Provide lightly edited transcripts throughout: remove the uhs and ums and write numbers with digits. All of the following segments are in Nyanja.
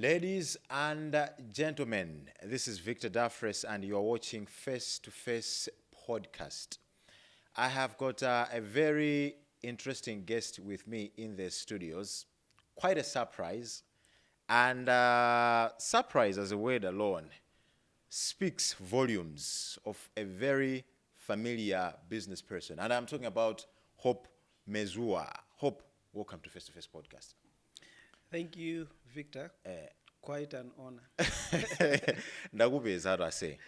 Ladies and gentlemen, this is Victor Daffrece, and you are watching Face to Face podcast. I have got a very interesting guest with me in the studios. Quite a surprise, and surprise as a word alone speaks volumes of a very familiar business person, and I'm talking about Hope Mezuwa. Hope, welcome to Face to Face podcast. Thank you, Victor. Quite an honor. Ndakupeza I say.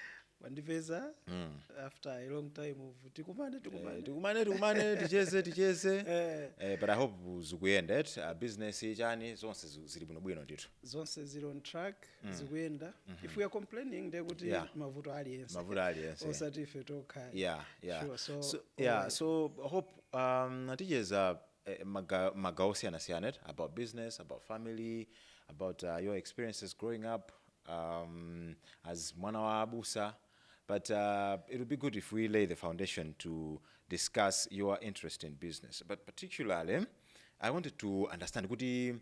Wandipeza after a long time of tikumane. ticheze. But I hope zikuyenda business chani zonse zili bwino ndithu. Zonse zili on track, zikuyenda. If we are complaining, they kuti mavuto aliyense. Osati ife tokha. Yeah. Sure. So hope ticheza magawo siyana about business, about family, about your experiences growing up as mwana wa abusa. But it would be good if we lay the foundation to discuss your interest in business. But particularly, I wanted to understand, kuti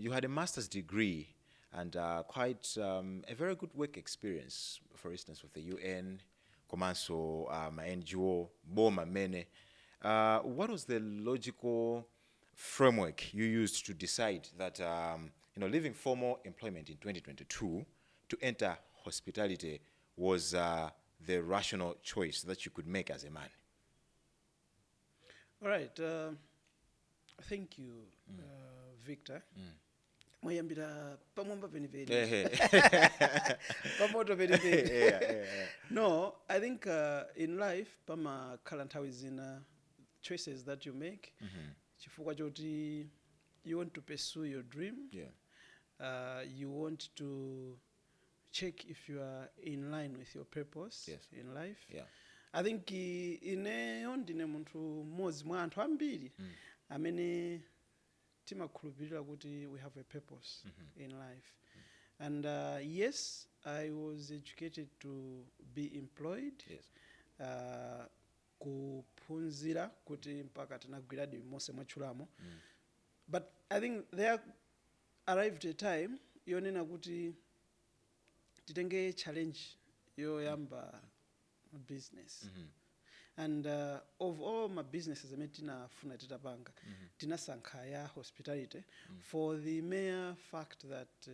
you had a master's degree and quite a very good work experience, for instance, with the UN, komanso my NGO, Boma Mene. What was the logical framework you used to decide that, leaving formal employment in 2022 to enter hospitality was the rational choice that you could make as a man? All right. Thank you, Victor. Moyambira pamwamba penipeni. Pamoto penipeni. No, I think in life, pama kalanthawi zina choices that you make. Chifukwa choti you want to pursue your dream. You want to check if you are in line with your purpose in life. I think ineyo ndine munthu mmodzi mwa anthu ambiri amene timakhulupirira kuti we have a purpose in life. And yes, I was educated to be employed. Kuphunzira kuti mpaka tinagwiradi mose mwachulamo. But I think there arrived a time yonena kuti titenge challenge yoyamba business. And of all my businesses amene tinafuna titapanga, tinasankha ya hospitality for the mere fact that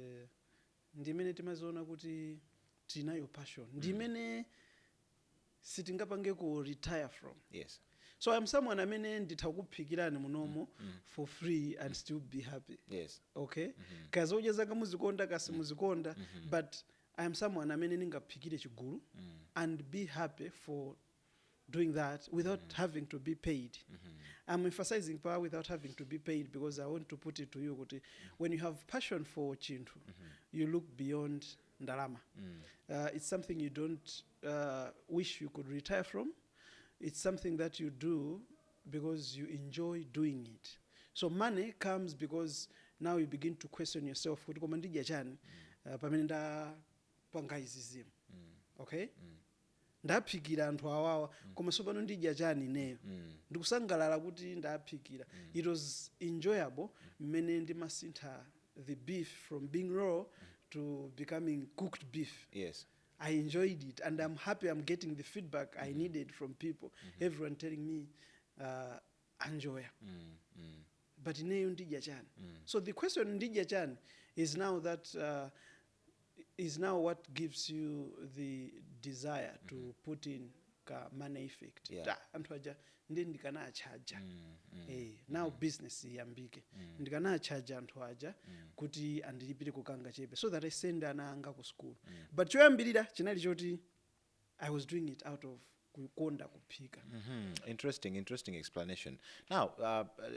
ndimene timaziona kuti tinayo passion. Ndimene sitingapange ku retire from. So I'm someone amene ndithakuphikirani munomo for free and still be happy. Okay? Kaza ujezanga muzikonda kasi muzikonda, but I am someone amene ningaphikire chigulu and be happy for doing that without having to be paid. I'm emphasizing power without having to be paid because I want to put it to you kuti when you have passion for chintu, you look beyond ndalama. It's something you don't wish you could retire from. It's something that you do because you enjoy doing it. So money comes because now you begin to question yourself. Kuti koma ndidya chani pamene ndapanga izi zinthu. Okay? Ndaphikira anthu awawa koma sopano ndidya chani neyo. Ndikusangalala kuti ndaphikira. It was enjoyable mmene ndimasintha the beef from being raw to becoming cooked beef. I enjoyed it, and I'm happy I'm getting the feedback I needed from people. Everyone telling me, enjoy. But ineyo ndidya chani. So the question ndidya chani is now what gives you the desire to put in ka money effect. Anthu aja ndikana charge. Now business yambike. Ndikana charge anthu aja kuti andilipire kukanga chepe so that I send ana anga ku school. But choyambirira chinali choti I was doing it out of kukonda kuphika. Interesting explanation. Now,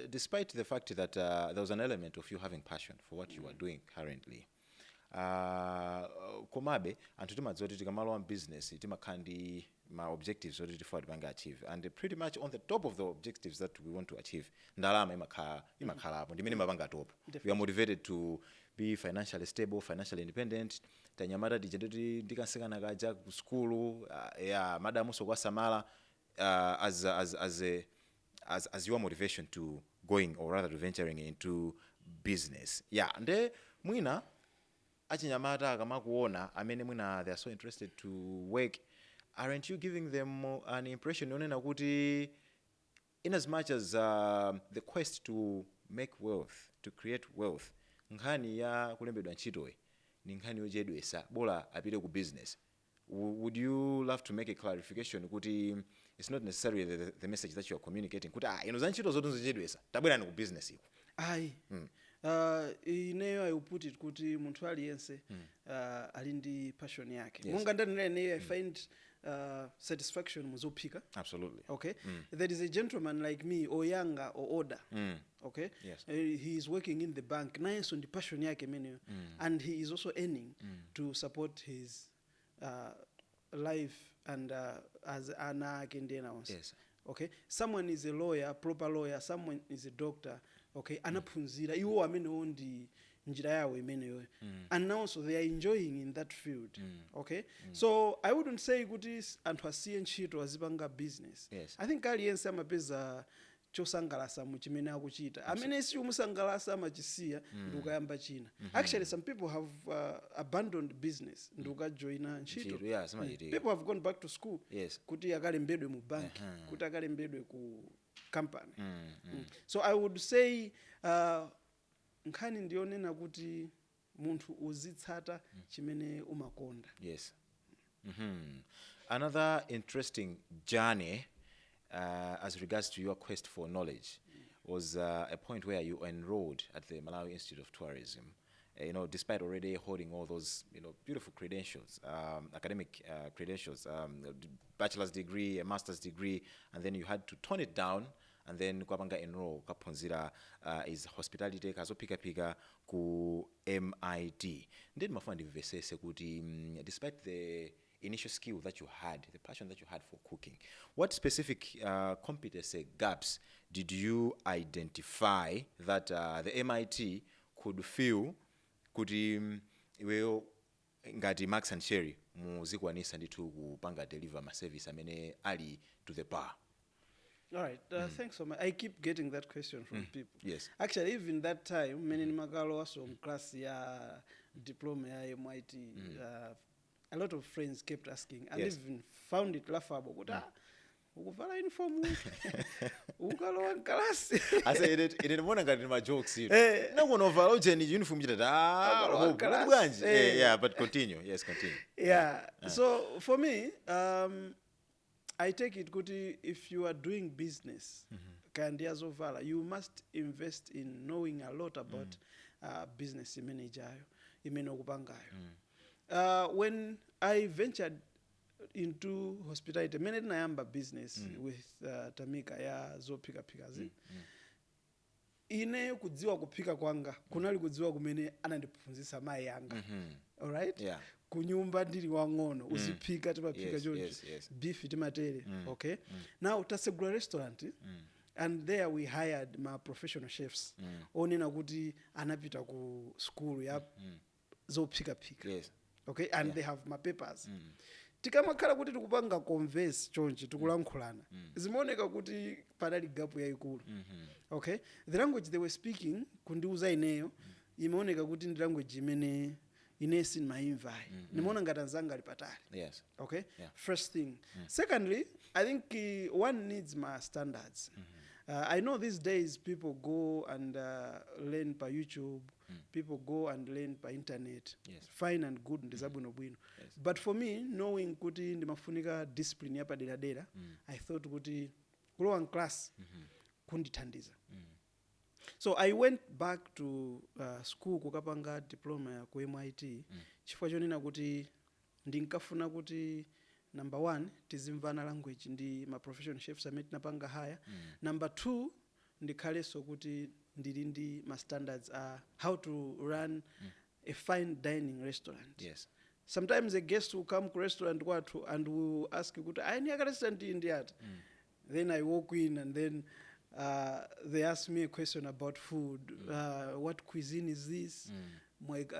despite the fact that there was an element of you having passion for what you are doing currently, komabe anthu timadzoti tikamalowa business timakhandi my objectives oti tifuna tipanga achieve, and pretty much on the top of the objectives that we want to achieve ndalama imakhalapo ndimene mapanga top. We are motivated to be financially stable, financially independent. Tanyamata tichedoti ndikasekana kaja ku school madamu so kwasamala as your motivation to going, or rather to venturing into business. Nde mwina achinyamata akamakuona amene mwina they are so interested to work, aren't you giving them an impression yonena kuti in as much as the quest to make wealth, to create wealth, nkhani ya kulembedwa ntchitoyi ni nkhani yochedwesa bola apite ku business? Would you love to make a clarification kuti it's not necessarily the message that you are communicating kuti za ntchito zotu zochedwesa tabwerani ku business iko? Ayi. Ineyo I put it kuti munthu aliyense ali ndi passion yake. Monga ndanena ineyo I find satisfaction muzophika. Absolutely. Okay. There is a gentleman like me, or younger or older. Okay. Yes. He is working in the bank. Nayenso ndi passion yake meneyo. And he is also earning to support his life and as ana akendena onse. Yes. Okay. Someone is a lawyer, proper lawyer. Someone is a doctor. Okay. Anaphunzira iwo amenewo ndi njira yawo imeneyo. And now so they are enjoying in that field. Okay. So I wouldn't say kuti anthu asiye ntchito azipanga business. Yes. I think aliyense amapeza chosangalasa mu chimene akuchita. Amene si umusangalasa amachisiya ndukayamba china. Actually some people have abandoned business ndukajoina ntchito. Yeah, People have gone back to school. Yes. Kuti akalembedwe mu bank, kuti akalembedwe ku company. So I would say nkhani ndionena kuti munthu uzitsata chimene umakonda. Yes. Another interesting journey as regards to your quest for knowledge was a point where you enrolled at the Malawi Institute of Tourism. Despite already holding all those, beautiful credentials, academic credentials, bachelor's degree, a master's degree, and then you had to tone it down and then kwapanga enroll kaphunzira is hospitality kazopika ku MIT. Ndeni mafuna ndimvesese kuti despite the initial skill that you had, the passion that you had for cooking, what specific competency gaps did you identify that the MIT could feel kuti iweyo ngati Max and Sherry muzikwanisa ndithu kupanga deliver ma service amene ali to the bar? All right. Thanks so much. I keep getting that question from people. Yes. Actually, even that time, many makalo also class ya diploma ya MIT. A lot of friends kept asking, and even found it laughable. Ukuvala uniform ukalowa class. I said it mbona ngati ma jokes you. Na kunovala ujeni uniform chita yeah, but continue. Yes, continue. Yeah. So for me, I take it kuti if you are doing business, you must invest in knowing a lot about business manager, when I ventured into hospitality, many nayamba business with Tamika ya zopika pikazi. Ine kudziwa kupika kwanga, kunali kudziwa kumene anandiphunzitsa mai yanga. All right? Yeah. Kunyumba ndiri wang'ono uzipika timapika choncho beef timatere. Okay. Now tasegula restaurant and there we hired my professional chefs onena kuti anapita ku school ya zopika pika. Yes. Okay, and they have my papers. Tikamakhala kuti tikupanga converse chonchi tikulankhulana zimaoneka kuti panali gap yayikulu. Okay, the language they were speaking kundiuza ineyo imaoneka kuti ndi language imene inesi maimvai nimeona ngati anzanga ali patali. Yes. Okay. Yeah. First thing. Secondly, I think one needs my standards. I know these days people go and learn by YouTube. People go and learn by internet. Yes. Fine and good ndizabwino bwino. Yes. But for me, knowing kuti ndimafunika discipline yapa dera I thought kuti kulowa class kundithandiza. So I went back to school kukapanga diploma ya ku MIT. Chifukwa chonena kuti ndinkafuna kuti number 1 tizimvana language ndi ma professional chefs amene tinapanga haya. Number 2 ndikhaleso kuti ndili ndi ma standards how to run a fine dining restaurant. Yes. Sometimes a guest will come to restaurant kwathu and will ask kuti ayini aka restaurant ndi ati. Then I walk in and then they ask me a question about food. What cuisine is this?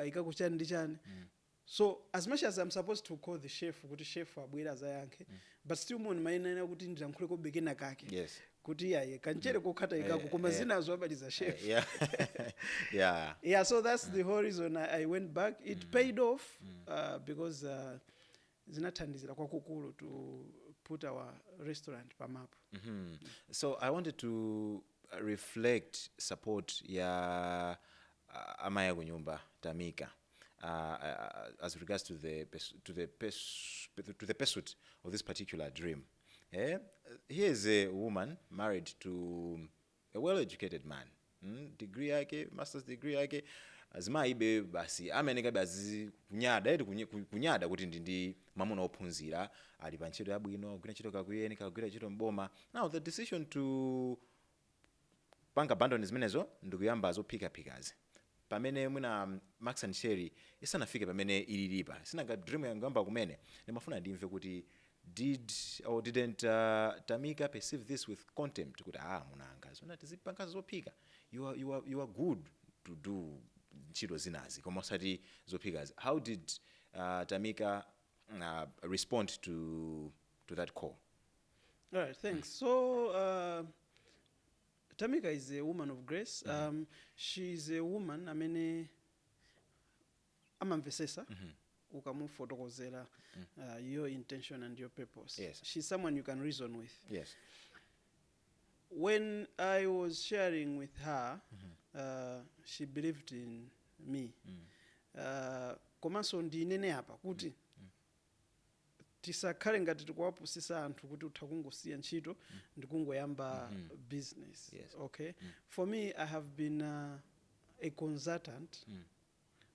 Ikakuchani ndi chani? So as much as I'm supposed to call the chef kuti chef abwera zayankhe, but still mon maina kuti ndilankhule ko begina kake. Yes. kuti yaye kanchere kokhata ikako koma zinazo abaliza chef. Yeah. Yeah. Yeah, so that's the whole reason I went back. It paid off because zinathandizira kwakukulu to put our restaurant pa map. So I wanted to reflect support ya amaya kunyumba Tamika as regards to the pursuit of this particular dream. Here is a woman married to a well-educated man. Degree yake, master's degree yake, azima ibe basi ameneka basi kunyada kuti ndi mamuna ophunzira ali pa ntchito yabwino kugwira ntchito kakuyeni kagwira ntchito mboma. Now the decision to panga abandon zimenezo ndikuyamba zophikaphikazi pamene mwina Max and Sherry isanafike pamene ililipa sinaga dream yangamba kumene ndimafuna ndimve kuti did or didn't Tamika perceive this with contempt kuti munanga zona tizipanga zophika you are good to do ntchito zinazi koma osati zophikazi. How did Tamika respond to that call? All right, thanks. So Tamika is a woman of grace. She's a woman amene amamvesesa ukamufotokozera your intention and your purpose. Yes. She's someone you can reason with. Yes. When I was sharing with her, she believed in me. Komanso ndinene apa kuti tisakhale ngati tikuwapusisa anthu kuti utha kungosiya ntchito ndikungoyamba business. Yes. Okay. For me, I have been a consultant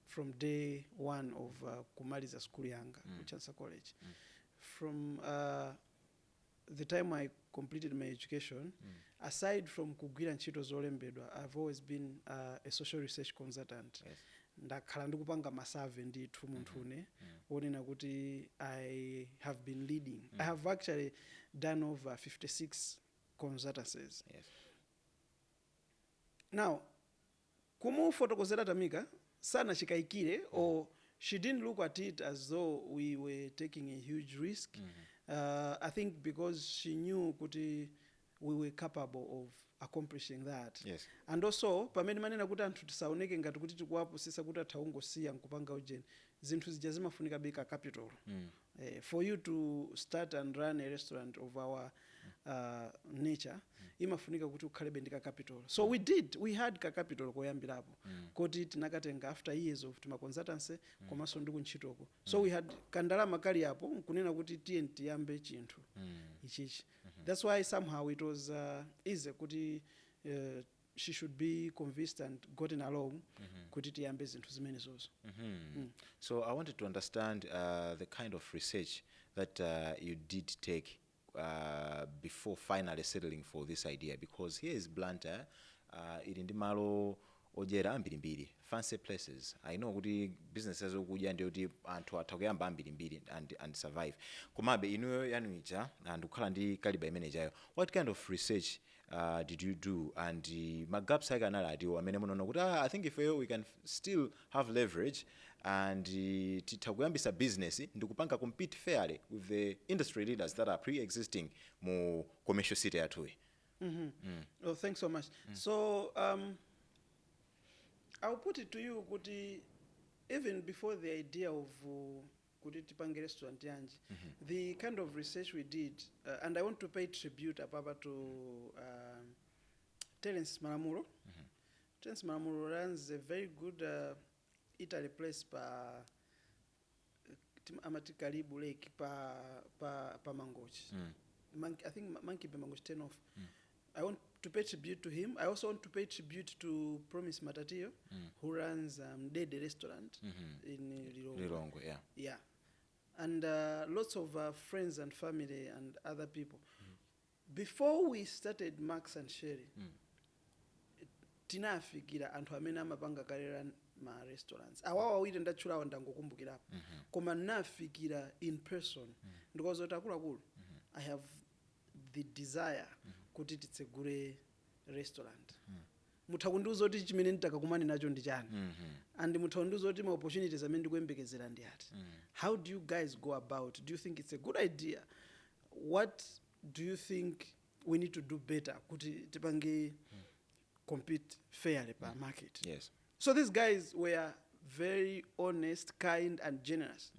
from day one of kumaliza school yanga Chansa College. From the time I completed my education, aside from kugwira ntchito zolembedwa, I've always been a social research consultant. Yes. Ndakhala ndikupanga masave ndithu munthune onena kuti I have been leading. I have actually done over 56 consultancies. Yes. Now, kumufotokozera Tamika sana chikaikire or she didn't look at it as though we were taking a huge risk. I think because she knew kuti we were capable of accomplishing that. Yes. And also pamene manena kuti anthu tisaoneke ngati kuti tikuwapusisa kuti atha ungosiya nkupanga ujeni zinthu zija zimafunika bika capital. For you to start and run a restaurant of our nature, imafunika kuti ukhalebe ndika capital. So we had ka capital koyambirapo kuti tinakatenga after years of tuma consultancy komanso ndi kuntchitoko. So we had kandalama kali apo kunena kuti tiyambe chinthu ichichi. That's why somehow it was easy kuti she should be convinced and gotten along kuti tiyambe zinthu zimene zozo. So I wanted to understand the kind of research that you did take before finally settling for this idea, because here is Blantyre, ili ndi malo ojera ambirimbiri, fancy places. I know kuti businesses okuja ndi kuti anthu atakuyamba ambirimbiri and survive. Komabe inuyo yanuicha and ukhala ndi kaliba imene jayo. What kind of research did you do, and magaps ake analadiwo amene munoona kuti I think if we can still have leverage and titakuyambisa business ndikupanga compete fairly with the industry leaders that are pre-existing mu commercial city yathuyi. Oh, thanks so much. So I'll put it to you kuti even before the idea of kuti tipange restaurant yanji, the kind of research we did, and I want to pay tribute apapa to Terence Malamuro. Terence Malamuro runs a very good Italy place pa amati karibu lake pa Mangochi. I think Monkey pa Mangochi 10 off. I want to pay tribute to him. I also want to pay tribute to Promise Matatio, who runs Dede restaurant in Lilongwe. Yeah. And lots of friends and family and other people. Before we started Max and Sherry, tinafikira anthu amene amapanga kalera ma restaurants awawa wawiri ndachulawa ndangokumbukirapo koma nafikira in person because otakula I have the desire kuti titsegule restaurant. Mutakundiuza kuti chimene nditakakumani nacho ndi chani, and mutakundiuza kuti ma opportunities amene ndikuyembekezera ndi ati. How do you guys go about? Do you think it's a good idea? What do you think we need to do better kuti tipange compete fairly per market. Yes. So these guys were very honest, kind, and generous.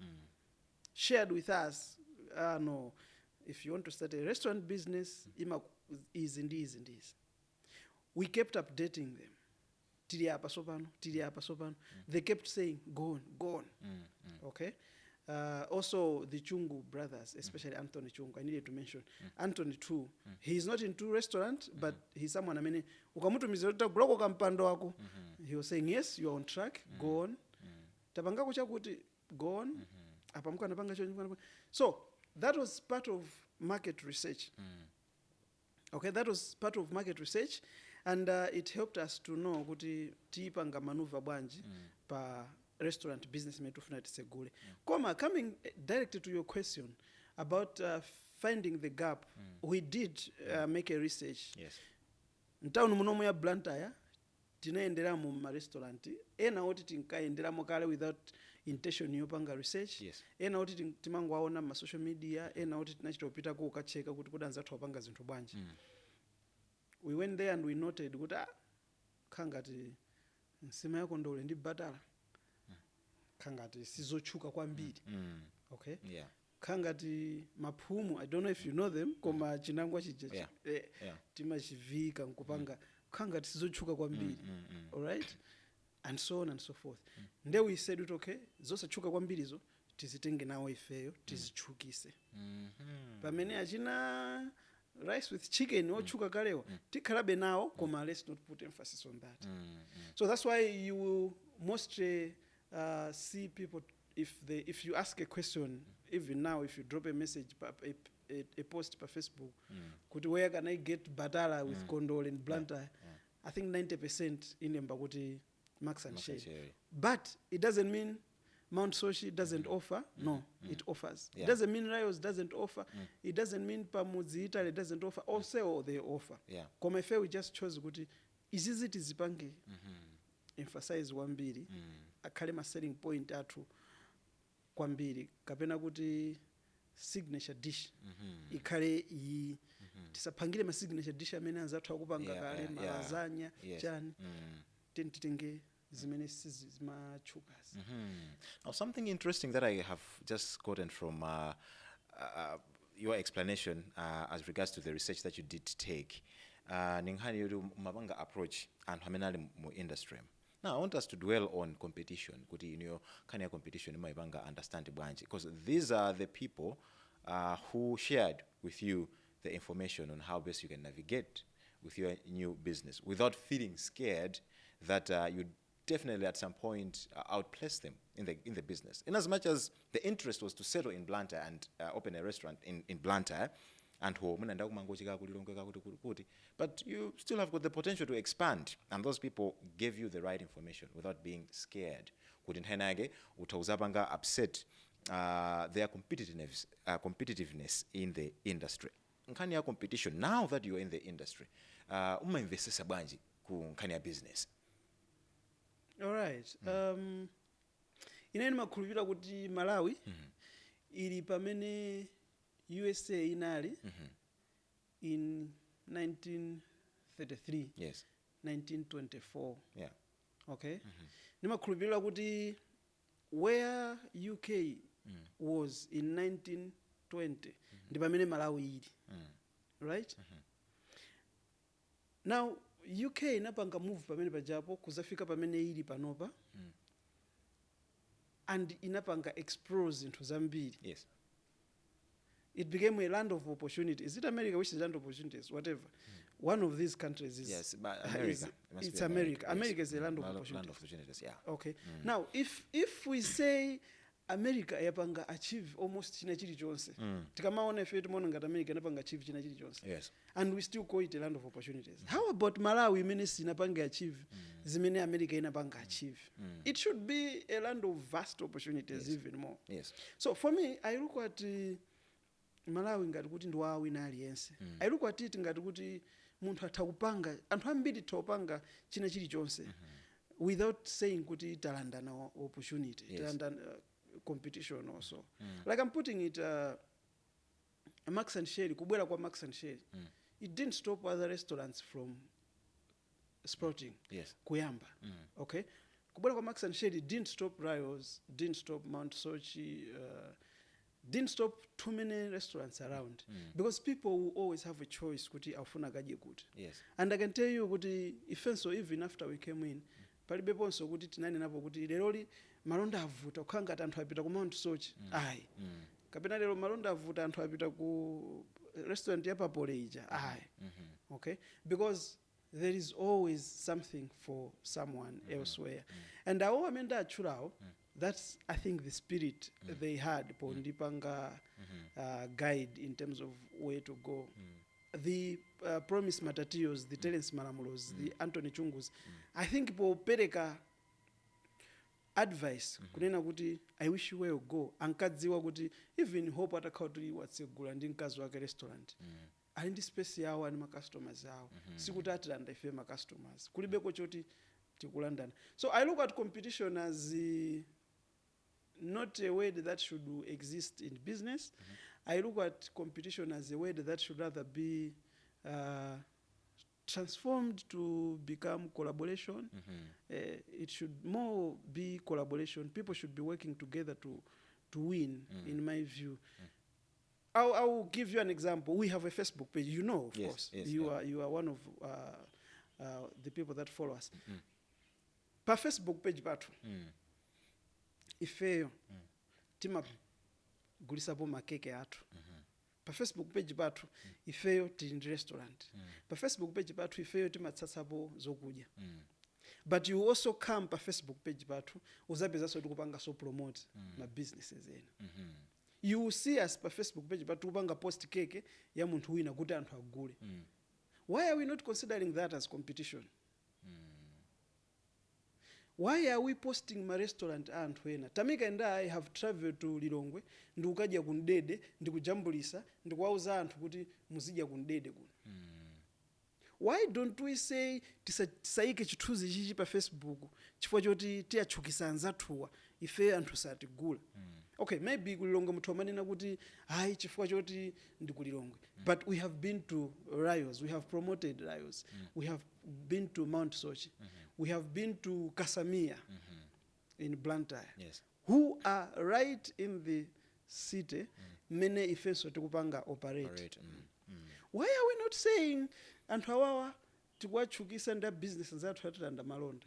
Shared with us, no, if you want to start a restaurant business, is in this. We kept updating them. Tiri apa sopano. They kept saying, go on. Okay? Also, the Chungu brothers, especially Anthony Chungu, I needed to mention. Anthony too. He's not into restaurant, but he's someone, I mean, he was saying, yes, you're on track, go on. Go on. So, that was part of market research. Okay, that was part of market research, and it helped us to know kuti tipanga maneuver bwanji pa restaurant business metufuna tisegule. Coming directly to your question about finding the gap, we did make a research. Yes. Ntaunu munomu ya Blantyre tinaendera mu ma restaurant ena oti tinkaendera mokale without intention yopanga research. Yes. Ena oti timangwaona ma social media, ena oti tinachita kupita ko ukacheka kuti kudanza twapanga zinthu bwanji. We went there and we noted kuti khangati nsima yako ndole ndi batala. Khangati sizochuka kwambiri. Okay? Yeah. Khangati maphumu, I don't know if you know them, koma chinangwa chija. Timachivika nkupanga khangati sizochuka kwambiri. All right? And so on and so forth. Nde we said it, okay, zosachuka kwambirizo tizitenge nawo ifeyo tizichukise. Pamene achina rice with chicken ochuka kalewa tikhalabe nawo koma let's not put emphasis on that. So that's why you will mostly see people, if you ask a question, even now if you drop a message, a post per Facebook, kuti where can I get batala with Kondole and Blantyre, I think 90% in Mbakuti Max and Shade. But it doesn't mean Mount Soshi doesn't offer. No, it offers. It doesn't mean Rios doesn't offer. It doesn't mean Pamudzi Italy doesn't offer. Also, they offer. Come if we just chose kuti izizi tizipange emphasize wambiri akhale ma selling point athu kwambiri kapena kuti signature dish ikhale iyi tisapangire ma signature dish amene anzathu akupanga kale ma lasagna chani titenge zimene sizimachukas. Now something interesting that I have just gotten from your explanation as regards to the research that you did take, ninghani yodu mabanga approach and hamenali mu industry. Now I want us to dwell on competition. Kuti inyo kanya competition maibanga understand bwanji, because these are the people who shared with you the information on how best you can navigate with your new business without feeling scared that you definitely at some point outplace them in the business. In as much as the interest was to settle in Blantyre and open a restaurant in Blantyre, and but you still have got the potential to expand, and those people gave you the right information without being scared. Utauzabanga upset their competitiveness in the industry. Nkanya competition, now that you're in the industry, investesa banji ku nkanya business. All right. Ineni makhulupira kuti Malawi ili pamene USA inali in 1933. Yes. 1924. Yeah. Okay. Nimakhulupira kuti where UK was in 1920 ndi pamene Malawi ili. Right? Now UK inapanga move pamene pajapo kuzafika pamene ili panopa, and inapanga explore into zambiri. Yes. It became a land of opportunities. Is it America which is land of opportunities? Whatever. One of these countries is. Yes, but America. It's America. Yes. America is a land of opportunities. Land of opportunities, yeah. Okay. Now, if we say America yapanga achieve almost china chili chonse, tikamaona ife timaona ngati America inapanga achieve china chili chonse. Yes. And we still call it a land of opportunities. How about Malawi imene sinapanga achieve zimene America inapanga achieve? It should be a land of vast opportunities, even more. Yes. So for me, I look at Malawi ngati kuti ndi wawo ina aliyense. I look at it ngati kuti munthu atakupanga, anthu ambiri topanga china chili chonse without saying kuti talanda na opportunity, talanda competition also. Like I'm putting it Max and Shade, kubwera kwa Max and Shade. it didn't stop other restaurants from sprouting. Yes. Kuyamba. Okay. Kubwera kwa Max and Shady didn't stop Rios, didn't stop Mount Sochi, didn't stop too many restaurants around. Because people will always have a choice kuti afuna gadye kuti. Yes. And I can tell you kuti even after we came in, palibeponso kuti tinani napo kuti leroli malonda avuta kukhanga ati anthu apita ku Mount Sochi. Ayi. Kapena lero malonda avuta anthu apita ku restaurant ya Papoleja. Ayi. Okay? Because there is always something for someone elsewhere. And I mean that churao, that's I think the spirit they had pondipanga guide in terms of where to go. The Promise Matatios, the Terence Malamulos, the Anthony Chungus, I think popereka advice kunena kuti I wish you well go ankadziwa kuti even hope atakhautuli watsegula ndi mkazi wake restaurant. Ali ndi space yawo ani ma customers yawo sikuti atilanda ife ma customers kulibeko choti tikulandana. So I look at competition as not a word that should exist in business. I look at competition as a word that should rather be transformed to become collaboration. It should more be collaboration. People should be working together to win, in my view. I will give you an example. We have a Facebook page, you know, of course. Yes, you are one of the people that follow us. Pa Facebook page batu. Ifeyo tima gulisapo makeke atu. Pa Facebook page batu ifeyo tili restaurant. Pa Facebook page batu ifeyo tima tsatsapo zokudya. But you also come pa Facebook page batu uzapeza so tukupanga so promote ma businesses ena. You will see us pa Facebook page but tupanga post keke ya muntu wina kuti anthu agule. Why are we not considering that as competition? Why are we posting my restaurant anthu ena? Tamika and I have traveled to Lilongwe ndikukadya kundede ndikujambulisa ndikuwauza anthu kuti muzidya kundede kuno. Why don't we say tisaike chithunzi chichi pa Facebook chifukwa choti tiyachukisa anzathuwa ife anthu satigula. Okay, maybe kulilongwe muthu amanena kuti hayi chifukwa choti ndikulilongwe. But we have been to Rios, we have promoted Rios, we have been to Mount Sochi, we have been to Kasamia in Blantyre, who are right in the city, many ifenso tikupanga operate. Why are we not saying anthu awawa tikuwachukisa nda business zathu atilanda malonda?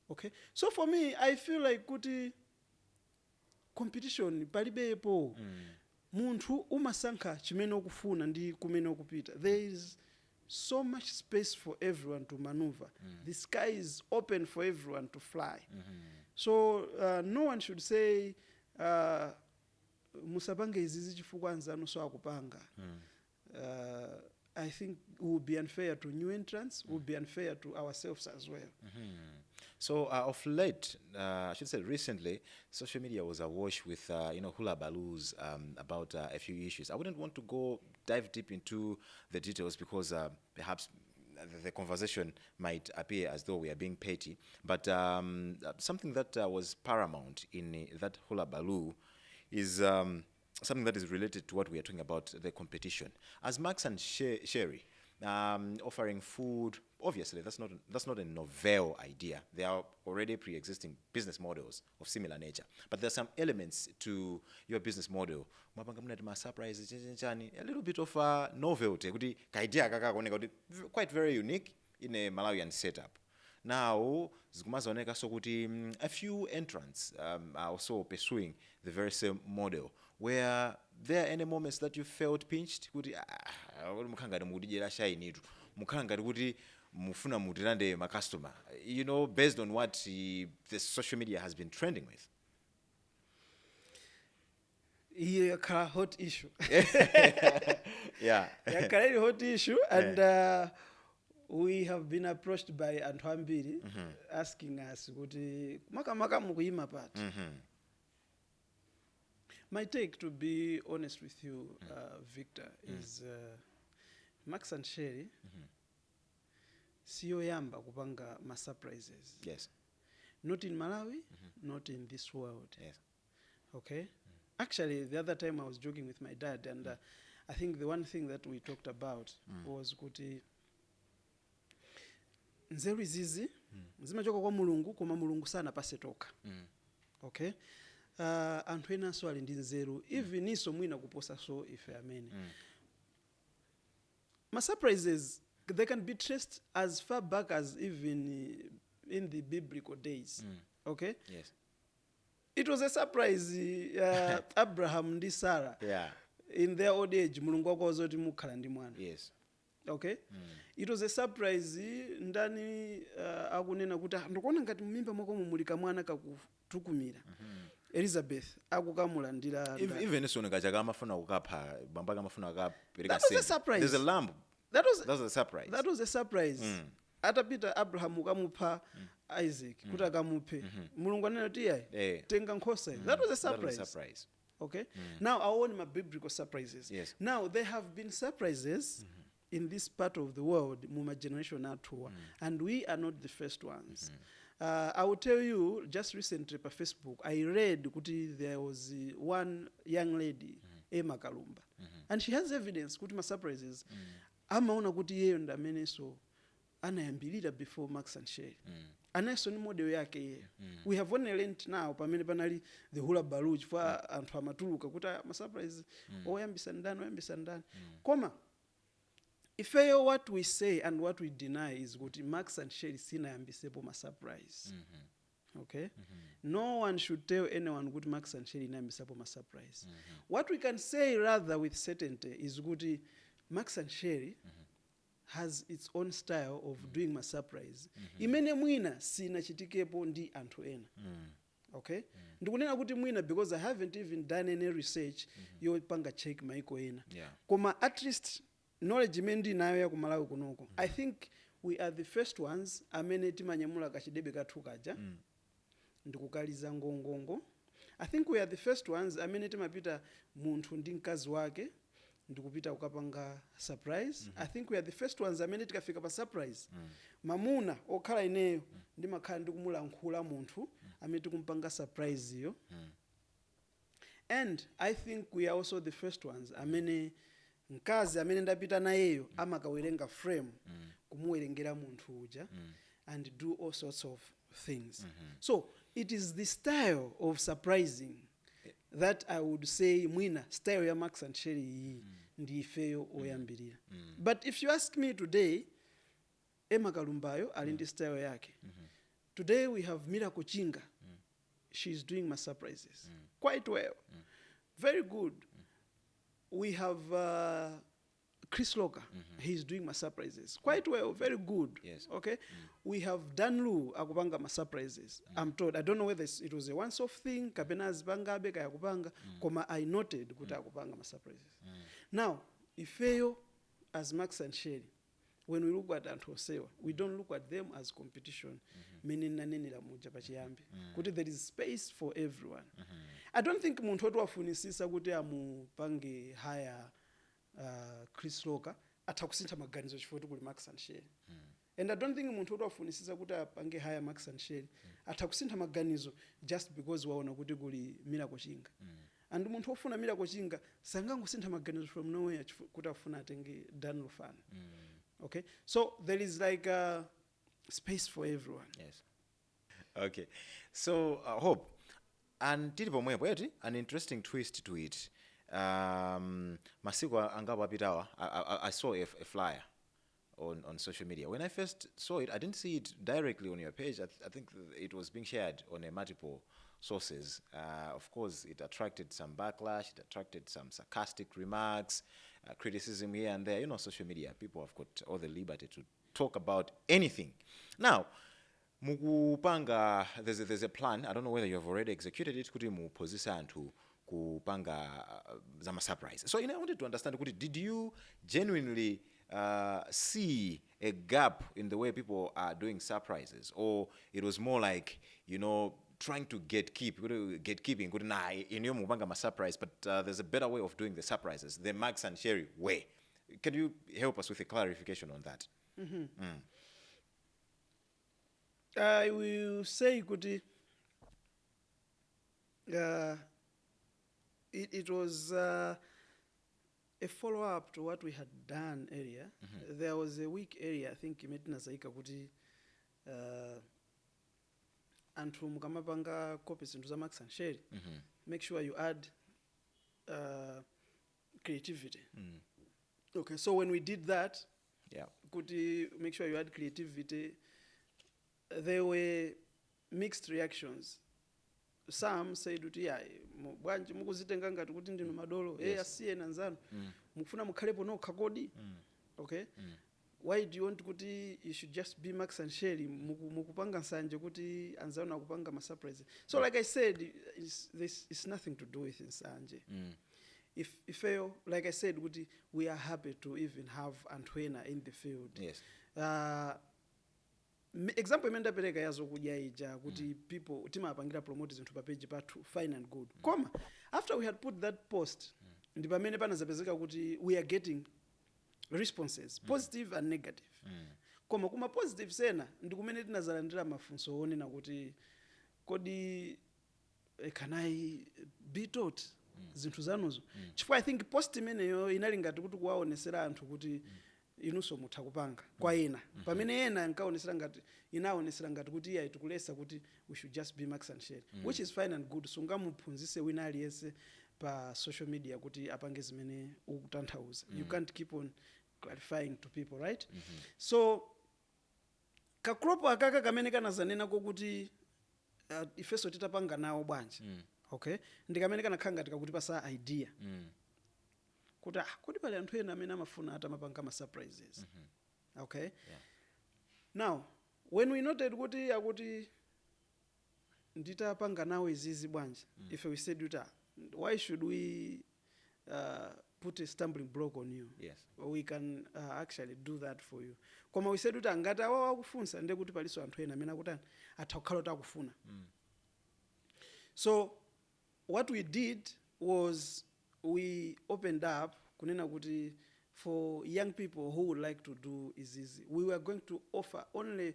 Okay, so for me I feel like kuti competition palibepo. Munthu umasankha chimene okufuna ndi kumene okupita. There is so much space for everyone to maneuver. The sky is open for everyone to fly. So no one should say musapange izizi chifukwa anzanu so akupanga. I think it would be unfair to new entrants, would be unfair to ourselves as well. So of late, I should say recently, social media was awash with hula baloos about a few issues. I wouldn't want to dive deep into the details because perhaps the conversation might appear as though we are being petty. But something that was paramount in that hula baloo is something that is related to what we are talking about, the competition. As Max and Sherry, offering food, obviously that's not a novel idea. There are already pre-existing business models of similar nature. But there are some elements to your business model. Surprise, a little bit of a novelty. Quite very unique in a Malawian setup. Now, a few entrants are also pursuing the very same model. Were there any moments that you felt pinched? Based on what the social media has been trending with? Yeah, a hot issue. Yeah. A hot issue, and we have been approached by Antwambiri asking us, maka mukuyima part. My take, to be honest with you, Victor, is Max and Sherry, siyo yamba kupanga ma surprises. Yes. Not in Malawi, not in this world. Yes. Okay? Actually, the other time I was joking with my dad, and I think the one thing that we talked about was kuti nzeru izizi zimachoka kwa mulungu koma mulungu sanapase tokha. Okay, anthu enanso ali ndi nzeru even iso mwina kuposa so ife amene ma surprises they can be traced as far back as even in the biblical days. Okay, Yes. it was a surprise Abraham ndi Sarah Yeah. in their old age mulungu akwaza kuti mukhala ndi mwana. Yes. Okay, it was a surprise ndani akunena kuti ndikuona ngati mimba mwako muli kamwana kakutukumira. Elizabeth akukamulandira. Even iso ngachaka amafuna kukapha bamba kamafuna kukapereka. That was a surprise. There's a lamb. That was a surprise. That was a surprise. Atapita Abraham ukamupha Isaac kuti akamuphe. Mulungu anena kuti iye tenga nkhosa. That was a surprise. That was a surprise. Okay, now I want my biblical surprises. Yes. Now there have been surprises in this part of the world muma generation athuwa and we are not the first ones. I will tell you, just recently on Facebook I read kuti there was one young lady Emma Kalumba and she has evidence kuti ma surprises amaona kuti yeyo ndamene so anayambirira before Max and Shay. Anaso ni model yake ye. We have only learned now pamene panali the hula baluch for anthu amatuluka kuti ma surprise oyambisa ndani. Koma ifeyo what we say and what we deny is kuti Max and Shay sinayambisepo ma surprise. Okay, no one should tell anyone kuti Max and Shay inayambisepo ma surprise. What we can say rather with certainty is kuti Max and Shay has its own style of doing my surprise. Imene mwina sinachitikepo ndi anthu ena. Okay, ndikunena kuti mwina because I haven't even done any research yopanga check maiko ena. Koma at least knowledge imene ndinayo ya ku Malawi kunoko. I think we are the first ones amene timanyamula kachidebe kathu kaja ndikukaliza ngongongo. I think we are the first ones amene timapita munthu ndi mkazi wake ndikupita ukapanga surprise. I think we are the first ones amene tikafika pa surprise mamuna okhala ineyo ndimakhala ndikumulankhula munthu amene tikumpanga surprise iyo. And I think we are also the first ones amene mkazi amene ndapita nayeyo amakawerenga frame kumuwerengera munthu uja and do all sorts of things. So it is the style of surprising that I would say mwina style ya Max and Sherry ndi ifeyo oyambirira. But if you ask me today, Emma Kalumbayo ali ndi style yake. Today we have Miracle Chinga. She's doing my surprises quite well. Very good. We have Chris Locker. He's doing my surprises quite well, very good. Yes. Okay. We have Dan Lu akupanga my surprises. I'm told, I don't know whether it was a once-off thing kapena azipanga kaya kupanga koma I noted kuti akupanga my surprises. Now ifeyo as Max and Sherry, when we look at anthu osewa, we don't look at them as competition. Meaning nanenera muja pachiyambi kuti there is space for everyone. I don't think munthu watu wafunisisa kuti amupange haya Chris Locker atakusintha maganizo chifukwa kuli Max and Sherry. And I don't think munthu watu wafunisisa kuti apange haya Max and Sherry atakusintha maganizo just because waona kuti kuli Miracle Chinga. And munthu ofuna Miracle Chinga sangangosintha maganizo from nowhere kuti afuna atenge Dan Lufan. Okay, so there is like a space for everyone. Yes. Okay, so Hope, and tilipo mwepo yeti an interesting twist to it. Masiku angapo apitawa, I saw a flyer on social media. When I first saw it, I didn't see it directly on your page. I think it was being shared on a multiple sources. Of course, it attracted some backlash, it attracted some sarcastic remarks, criticism here and there. You know, social media, people have got all the liberty to talk about anything. Now, mukupanga, there's a plan. I don't know whether you have already executed it. Kuti mupozisa anthu kupanga zama surprise. So, I wanted to understand, did you genuinely see a gap in the way people are doing surprises, or it was more like, you know, trying to gatekeeping? Good nah, in your mupanga ma surprise, but there's a better way of doing the surprises, the Max and Sherry way. Can you help us with a clarification on that? I will say kuti it was a follow-up to what we had done earlier. There was a weak area, I think, imetinazaika kuti anthu mukamapanga copy zinthu za Max and Sherry, make sure you add creativity. Okay, so when we did that, kuti make sure you add creativity, there were mixed reactions. Some said kuti bwanji mukuzitenga ngati kuti ndinu madolo asiye nanzanu mukufuna mukhalepo nokha kodi. Okay, why do you want kuti you should just be Max and Sherry mukupanga nsanje kuti anzanu akupanga ma surprise? So like I said, it's nothing to do with nsanje. If like I said, we are happy to even have Antwena in the field. Yes. Example imenda pereka yazo kudya ija kuti people tima apangira promote zinthu pa page pathu fine and good. Koma after we had put that post, ndi pamene panazapezeka kuti we are getting responses, positive and negative. Koma kuma positive sena ndi kumene tinazalandira mafunso onena kuti kodi can I be taught zinthu zanuzo. Chifukwa I think post imeneyo inali ngati kuti kuwaonesera anthu kuti inunso mutha kupanga kwa ena. Pamene ena nkaonesera ngati inaonesera ngati kuti iya itukulesa kuti we should just be Max and Sherry, which is fine and good. Sungamuphunzise wina aliyese pa social media kuti apange zimene ukutanthauza. You can't keep on clarifying to people, right? So kakropo akaka kamene kanazanena kokuti ifeso titapanga nawo bwanji. Okay, ndikamene kanakhala ngati kakuti pasa idea kuti kuti pali anthu ena amene amafuna atamapanga ma surprises. Okay, now when we noted kuti nditapanga nawo izizi bwanji, if we said why should we put a stumbling block on you? Yes. We can actually do that for you. Koma we said ngati awa wakufunsa ndi kuti paliso anthu ena amene akutani atakhala takufuna. So what we did was we opened up kunena kuti for young people who would like to do Izizi, we were going to offer only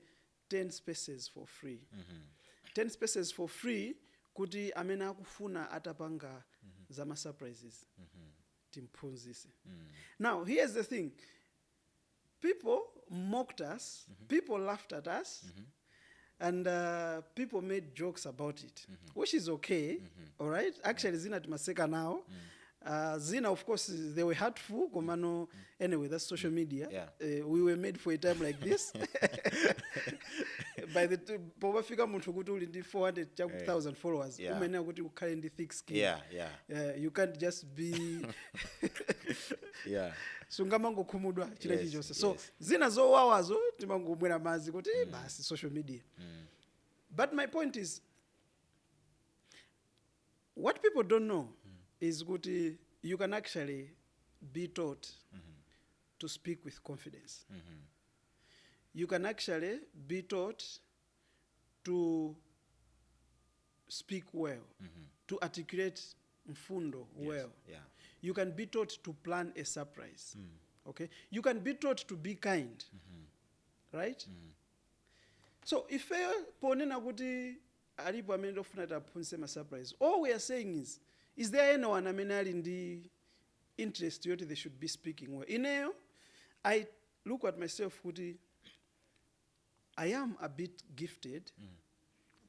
10 spaces for free. 10 spaces for free kuti amene akufuna atapanga zama surprises timphunzise. Now here's the thing, people mocked us, people laughed at us, and people made jokes about it, which is okay. All right, actually zina timaseka now. Zina, of course, they were hurtful. Komano, anyway, that's social media. We were made for a time like this. By the time Pobafika Munchukutu in the 400,000 followers, umene kuti ukhale in the thick skin. You can't just be. Sungamango kumudwa chilechi chose. So zina zo wawazo timango mwera mazi kuti basi social media. But my point is, what people don't know is good. You can actually be taught to speak with confidence. You can actually be taught to speak well, to articulate mfundo well. You can be taught to plan a surprise. Okay, you can be taught to be kind, right? So if ponena kuti alipo amene ofuna taphunzise ma surprise, all we are saying is there anyone amene ali ndi interest yoti they should be speaking well? Ineyo, I look at myself kuti I am a bit gifted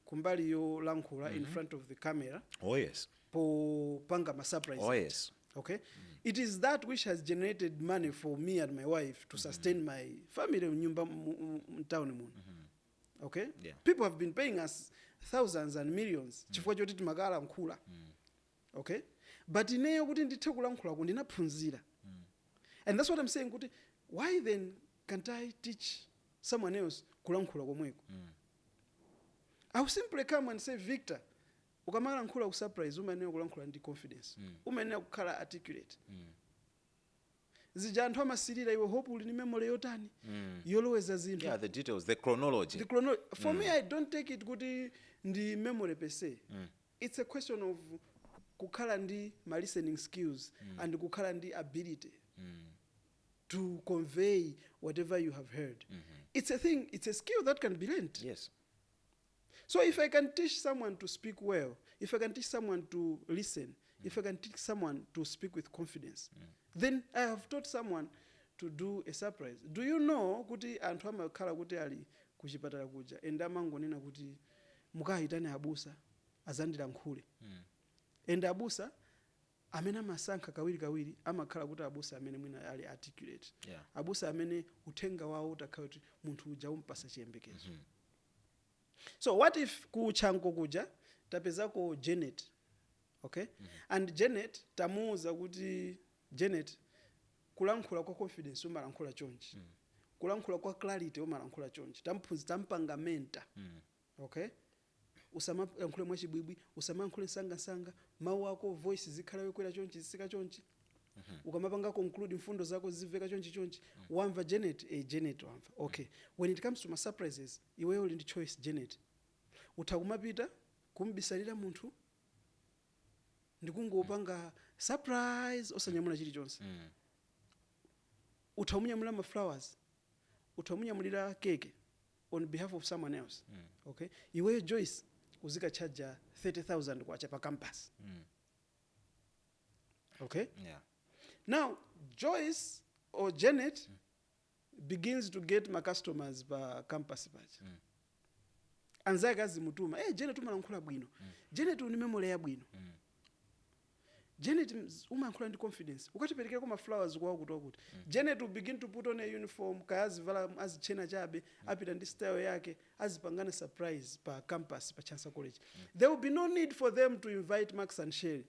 kumbali yo lankhula in front of the camera. Oh yes. Po panga ma surprise. Oh yes. Okay, it is that which has generated money for me and my wife to sustain my family nyumba town muno. Okay, people have been paying us thousands and millions chifukwa choti timakala nkhula. Okay, but ineyo kuti ndithe kulankhula ku ndinaphunzira. And that's what I'm saying, kuti why then can't I teach someone else kulankhula komweko? I will simply come and say, Victor, ukamala nkhula ku surprise umaneyo kulankhula ndi confidence, umaneyo kukhala articulate. Zija anthu amasirira iwe hope uli ni memory yotani yoloweza zinthu. The details, the chronology. For me, I don't take it kuti ndi memory per se. It's a question of kukhala ndi my listening skills and kukhala ndi ability to convey whatever you have heard. It's a thing, it's a skill that can be learned. Yes. So if I can teach someone to speak well, if I can teach someone to listen, if I can teach someone to speak with confidence, then I have taught someone to do a surprise. Do you know kuti anthu amakhala kuti ali kuchipatala kuja enda amangonena kuti mukahitane abusa azandilankhule. And abusa amene amasankha kawiri amakhala kuti abusa amene mwina ali articulate. Abusa amene uthenga wawo utakhala kuti munthu uja umpasa chiyembekezo. So what if kuchanko kuja tapezako Janet, okay? And Janet tamuuza kuti Janet kulankhula kwa confidence umalankhula chonchi. Kulankhula kwa clarity umalankhula chonchi. Tampanga mentor, okay? Usamalankhule mwachibwibwi, usamalankhule sanga, mawu ako voice zikhala yokwera chonchi zisika chonchi. Ukamapanga conclude mfundo zako ziveka chonchi. Wamva Janet, Janet wamva. Okay. When it comes to my surprises, iweyo uli ndi choice Janet. Utakumapita kumbisalira munthu ndikungopanga surprise osanyamula chilichonse. Utamunyamula ma flowers, utamunyamulira keke on behalf of someone else. Okay? Iweyo Joyce uzika charge 30,000 kwacha pa campus. Okay? Yeah. Now, Joyce or Janet begins to get my customers pa campus page. Anzake azimutuma, Janet umalankhula bwino. Janet uni memory ya bwino. Janet umalankhula ndi confidence. Ukatiperekera kwa flowers kwa kuti. Janet will begin to put on a uniform, kayazivala azichena chabe, apita ndi style yake, azipangana surprise pa campus pa Chansa College. There will be no need for them to invite Max and Sherry.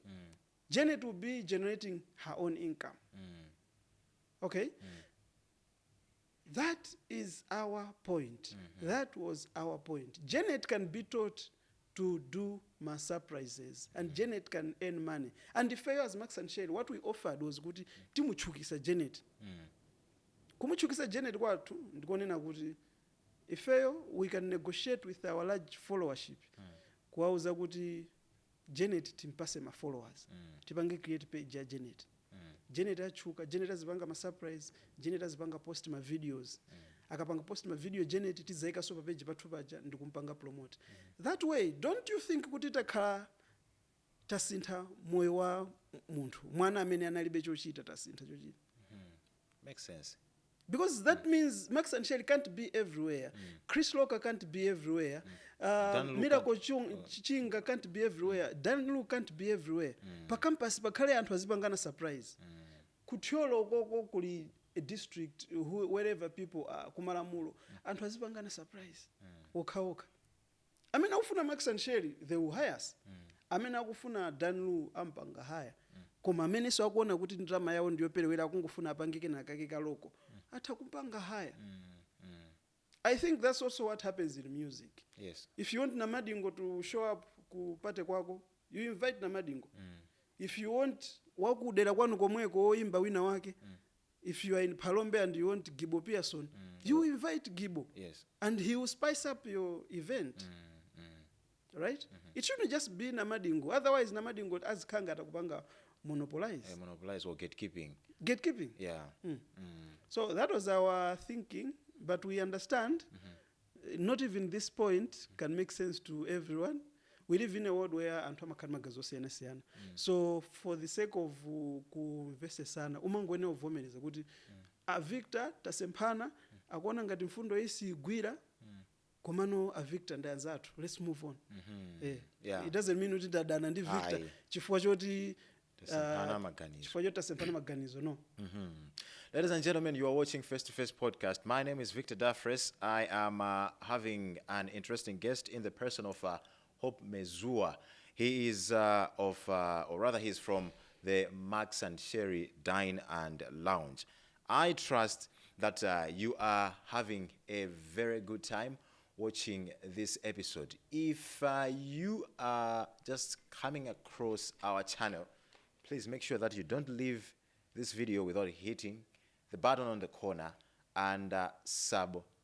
Janet will be generating her own income. Okay? That is our point. That was our point. Janet can be taught to do my surprises, and Janet can earn money. And if I as Max and Sherry, what we offered was kuti timuchukisa Janet. Kumuchukisa Janet kwatu ndikonena kuti ifeyo we can negotiate with our large followership. Kuwauza kuti Janet timpase ma followers. Tipange create page ya Janet. Janet achuka, Janet azipanga ma surprise, Janet azipanga post ma videos. Akapanga post ma video Janet tizaika so pa page pathu paja ndikumpanga promote. That way, don't you think kuti takhala tasintha moyo wa munthu. Mwana amene analibe chochita tasintha chochita. Makes sense. Because that means Max and Sherry can't be everywhere. Chris Locker can't be everywhere. Miracle Chinga can't be everywhere. Danlu can't be everywhere. Pa campus pakhale anthu azipangana surprise. Kutyolo koko kuli a district wherever people are kumalamulo anthu azipangana surprise. Oka. I mean akufuna Max and Sherry they will hire us. I mean akufuna Danlu ampanga hire. Koma amene so akuona kuti ndrama yawo ndiyoperewera kungufuna apangike nakake kaloko. Atakupanga haya. I think that's also what happens in music. Yes. If you want Namadingo to show up kupate kwako, you invite Namadingo. If you want wakudera kwanu komweko oimba wina wake, if you are in Palombe and you want Gibo Pearson, you invite Gibo. Yes. And he will spice up your event. Right? It shouldn't just be Namadingo. Otherwise Namadingo as kanga atakupanga monopolize. Monopolize or gatekeeping. Gatekeeping. Yeah. So that was our thinking, but we understand not even this point can make sense to everyone. We live in a world where anthu amakhala magazi osiyana-siyana. So for the sake of kuinveste sana, umangwene uvomereza kuti a Victor tasemphana akuona ngati mfundo isi igwira komano a Victor ndi anzathu. Let's move on. Yeah. It doesn't mean kuti dadana ndi Victor chifukwa choti tasempana maganizo. No. Ladies and gentlemen, you are watching Face to Face podcast. My name is Victor Daffrece. I am having an interesting guest in the person of Hope Mezuwa. He is he's from the Max and Sherry Dine and Lounge. I trust that you are having a very good time watching this episode. If you are just coming across our channel, please make sure that you don't leave this video without hitting the button on the corner and subscribe.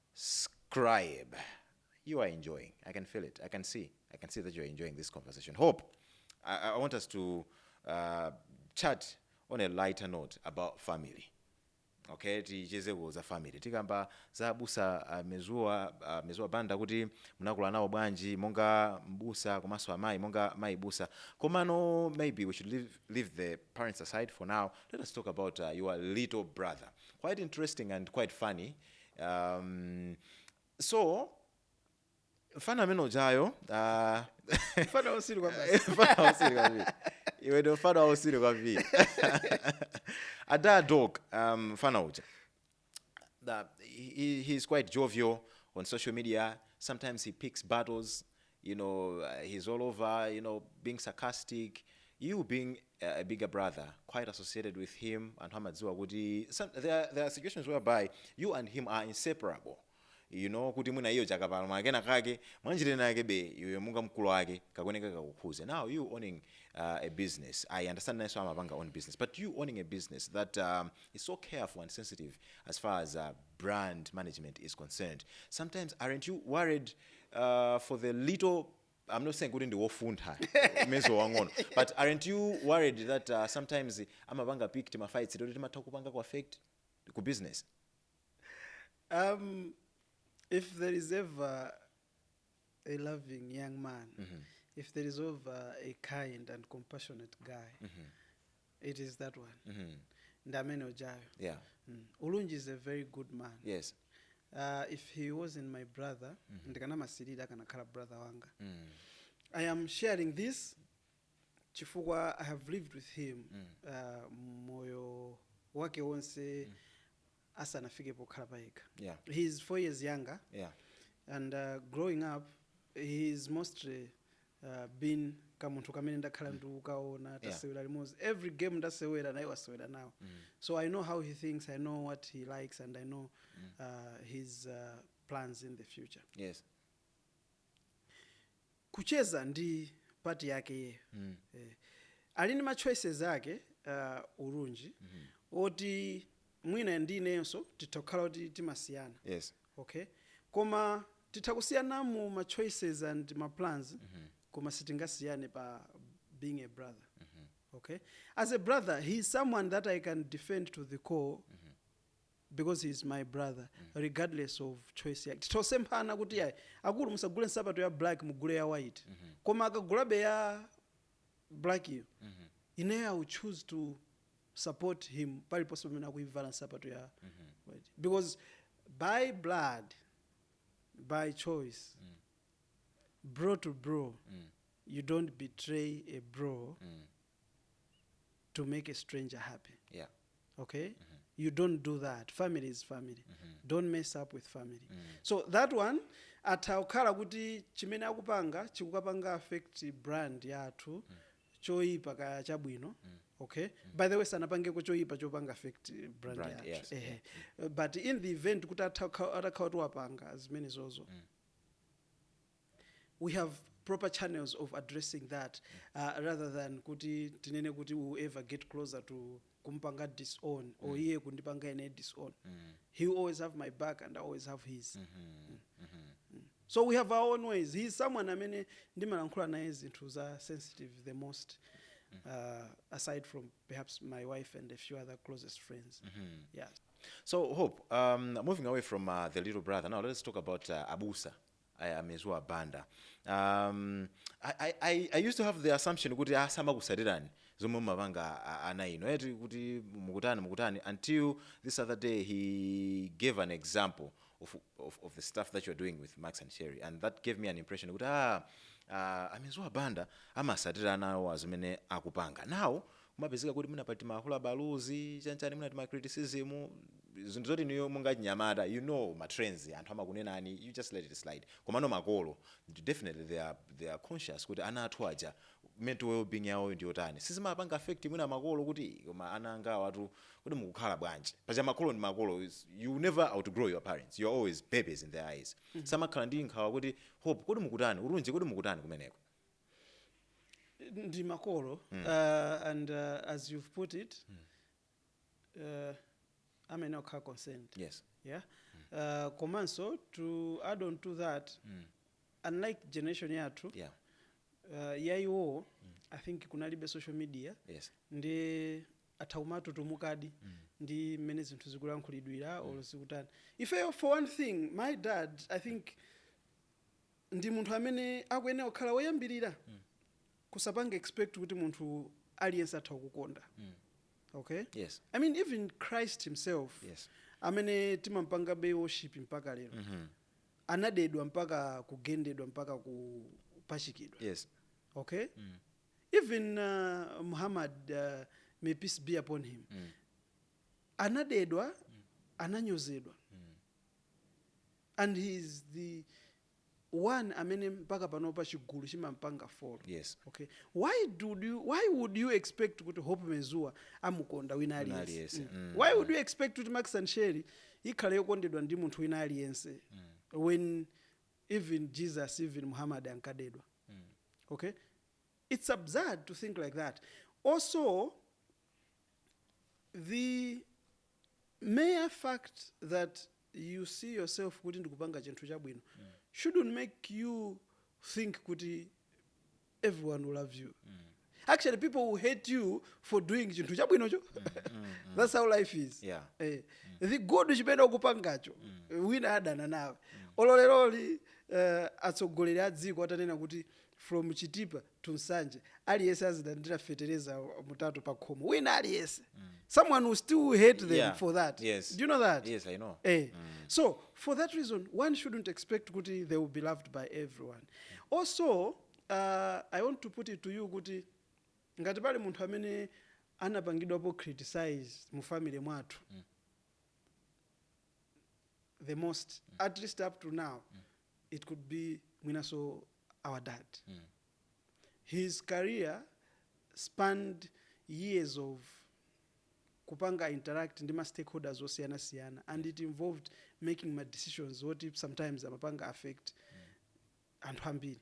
You are enjoying. I can feel it. I can see that you're enjoying this conversation. Hope, I want us to chat on a lighter note about family. okay tichezeko za family tikamba za abusa Mezuwa banda kuti munakula nawo bwanji monga mbusa komanso amayi monga mayi busa komano maybe we should leave the parents aside for now. Let us talk about your little brother. Quite interesting and quite funny. So fana amene ujayo fana usiri kwa basi fana usiri kwa vi iwe ndo fana usiri kwa vi ada dog fana uja that he's quite jovial on social media. Sometimes he picks battles, you know, he's all over, you know, being sarcastic. You being a bigger brother, quite associated with him and Hamadziwa Gudi. There are situations whereby you and him are inseparable. You know, kuti muna iyo chakapalo magena kake mwanjire nake be iwe munga mkulu wake kakoneka kakukhuze. Now you owning a business, I understand nice amapanga own business, but you owning a business that is so careful and sensitive as far as brand management is concerned. Sometimes aren't you worried for the little, I'm not saying couldn't wofunda Mezuwa ngono, but aren't you worried that sometimes amapanga pick tima fights don't matakupanga ku affect ku business? If there is ever a loving young man, if there is ever a kind and compassionate guy, it is that one. Ndamene Ojayo. Yeah. Ulunji is a very good man. Yes. If he wasn't my brother, ndikana masirida kana kala brother wanga. I am sharing this chifukwa I have lived with him. Moyo wake wonse asa nafike pokhala paika. Yeah. He's 4 years younger. Yeah. And growing up, he's mostly been kamuntu kamene ndakhala ndikukaona tasewera limodzi. Every game ndasewera naye wasewera nawo. So I know how he thinks, I know what he likes, and I know his plans in the future. Yes. Kucheza ndi party yake ye. Alini ma choices yake Urunji. Oti mwina ndinenso titokhala oti timasiyana. Yes. Okay. Koma titakusiyana mu ma choices and ma plans. Koma sitingasiyane pa being a brother. Okay. As a brother, he is someone that I can defend to the core. Because he's my brother, regardless of choice yake. Titosempana kuti yayi akulu musagule nsapato ya black mugule ya white. Koma akagula be ya black you. Ineyo I will choose to support him pali possible na kuivala nsapato ya white. Because by blood, by choice, bro to bro, you don't betray a bro to make a stranger happy. Yeah. Okay? You don't do that. Family is family. Don't mess up with family. So that one, ataukhala kuti chimene akupanga chikukapanga affect brand yathu choipa kaya chabwino. Okay? By the way, sanapangeko choipa chopanga affect brand yathu. Yes. But in the event kuti atakhala wapanga as many zozo, we have proper channels of addressing that rather than kuti tinene kuti we will ever get closer to kumpanga disown or iye kundipanga ene disown. He will always have my back and I always have his. So we have our own ways. He is someone amene ndimalankhula naye zinthu za sensitive the most, aside from perhaps my wife and a few other closest friends. Yeah. So Hope, moving away from the little brother, now let's talk about Abusa. Mezuwa banda. I used to have the assumption kuti asama kusatirani zomwe mavanga anaino eti kuti mukutani until this other day he gave an example of the stuff that you're doing with Max and Sherry, and that gave me an impression kuti Mezuwa banda amasatirana nawo azimene akupanga. Now kumapezeka kuti munapati mahula baluzi chanchani munati ma criticism zinthu zoti niyo mungachinyamata, you know ma trends anthu amakunenani, you just let it slide. Komano makolo definitely they are conscious kuti ana athu aja mental well-being yawo ndiyotani sizimapanga affect mwina makolo kuti koma ana anga watu kuti mukukhala bwanji paja makolo ndi makolo. You never outgrow your parents, you're always babies in their eyes. Samakhala ndi nkhawa kuti Hope kuti mukutani urunji kuti mukutani kumeneko Ndi makolo, and as you've put it, I may not have consent. Yes. Yeah. Komanso, to add on to that, unlike generation yathu, Yeah. I think kunalibe social media. Yes. Ndi ataumatu tumukadi ndi mmene zinthu zikulankhulidwira or zikutani ifeyo for one thing my dad I think ndi munthu amene akuyenera kukhala woyambirira kusapanga expect kuti munthu aliyense atha kukonda okay yes I mean even Christ himself yes amene timampanga be worship mpaka lero anadedwa mpaka kugendedwa mpaka kupachikidwa yes okay even Muhammad may peace be upon him anadedwa ananyozedwa and he is the one amene mpaka panopa chigulu chimampanga follow yes okay why would you expect kuti Hope Mezuwa amukonda wina aliyense why would you expect kuti Max and Sherry ikhale yokondedwa ndi munthu wina aliyense when even Jesus even Muhammad ankadedwa okay it's absurd to think like that also the mere fact that you see yourself kuti ndikupanga chinthu chabwino shouldn't make you think kuti everyone will love you actually people will hate you for doing chinthu chabwinocho that's how life is yeah the good chimene ukupangacho wina adana nawe ololeloli atsogoleri a dziko atanena kuti from Chitipa to Nsanje aliyense azidandira fetereza mutatu pa khomo wina aliyense someone will still hate them for that yes do you know that yes I know so for that reason one shouldn't expect kuti they will be loved by everyone also I want to put it to you kuti ngati pali munthu amene anapangidwapo criticize mu family mwathu the most at least up to now it could be mwinaso our dad his career spanned years of kupanga interact ndi ma stakeholders osiyana and it involved making my decisions what if sometimes amapanga affect anthu ambiri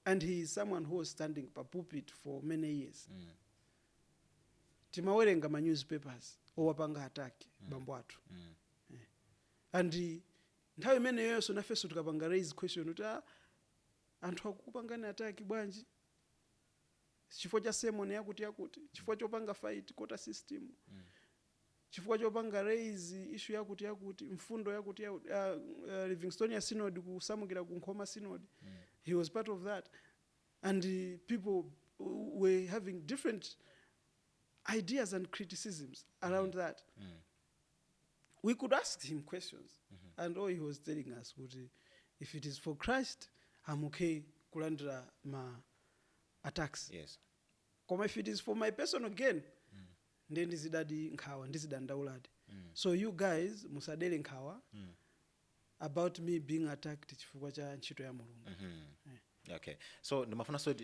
and he is someone who was standing pa pulpit for many years timawerenga ma newspapers owapanga attack bambo athu and nthawi imeneyo so nafeso tukapanga raise question kuti anthu akukupangani attack bwanji chifukwa cha sermon yakuti chifukwa chopanga fight quota system chifukwa chopanga raise issue yakuti mfundo yakuti Livingstonia synod kusamukira ku Nkhoma synod he was part of that and people were having different ideas and criticisms around that we could ask him questions and all he was telling us if it is for Christ I'm okay kulandira ma attacks yes koma if it is for my personal gain then ndizidadi nkhawa ndizidandauladi so you guys musadele nkhawa about me being attacked chifukwa cha ntchito ya Mulungu okay so ndimafuna so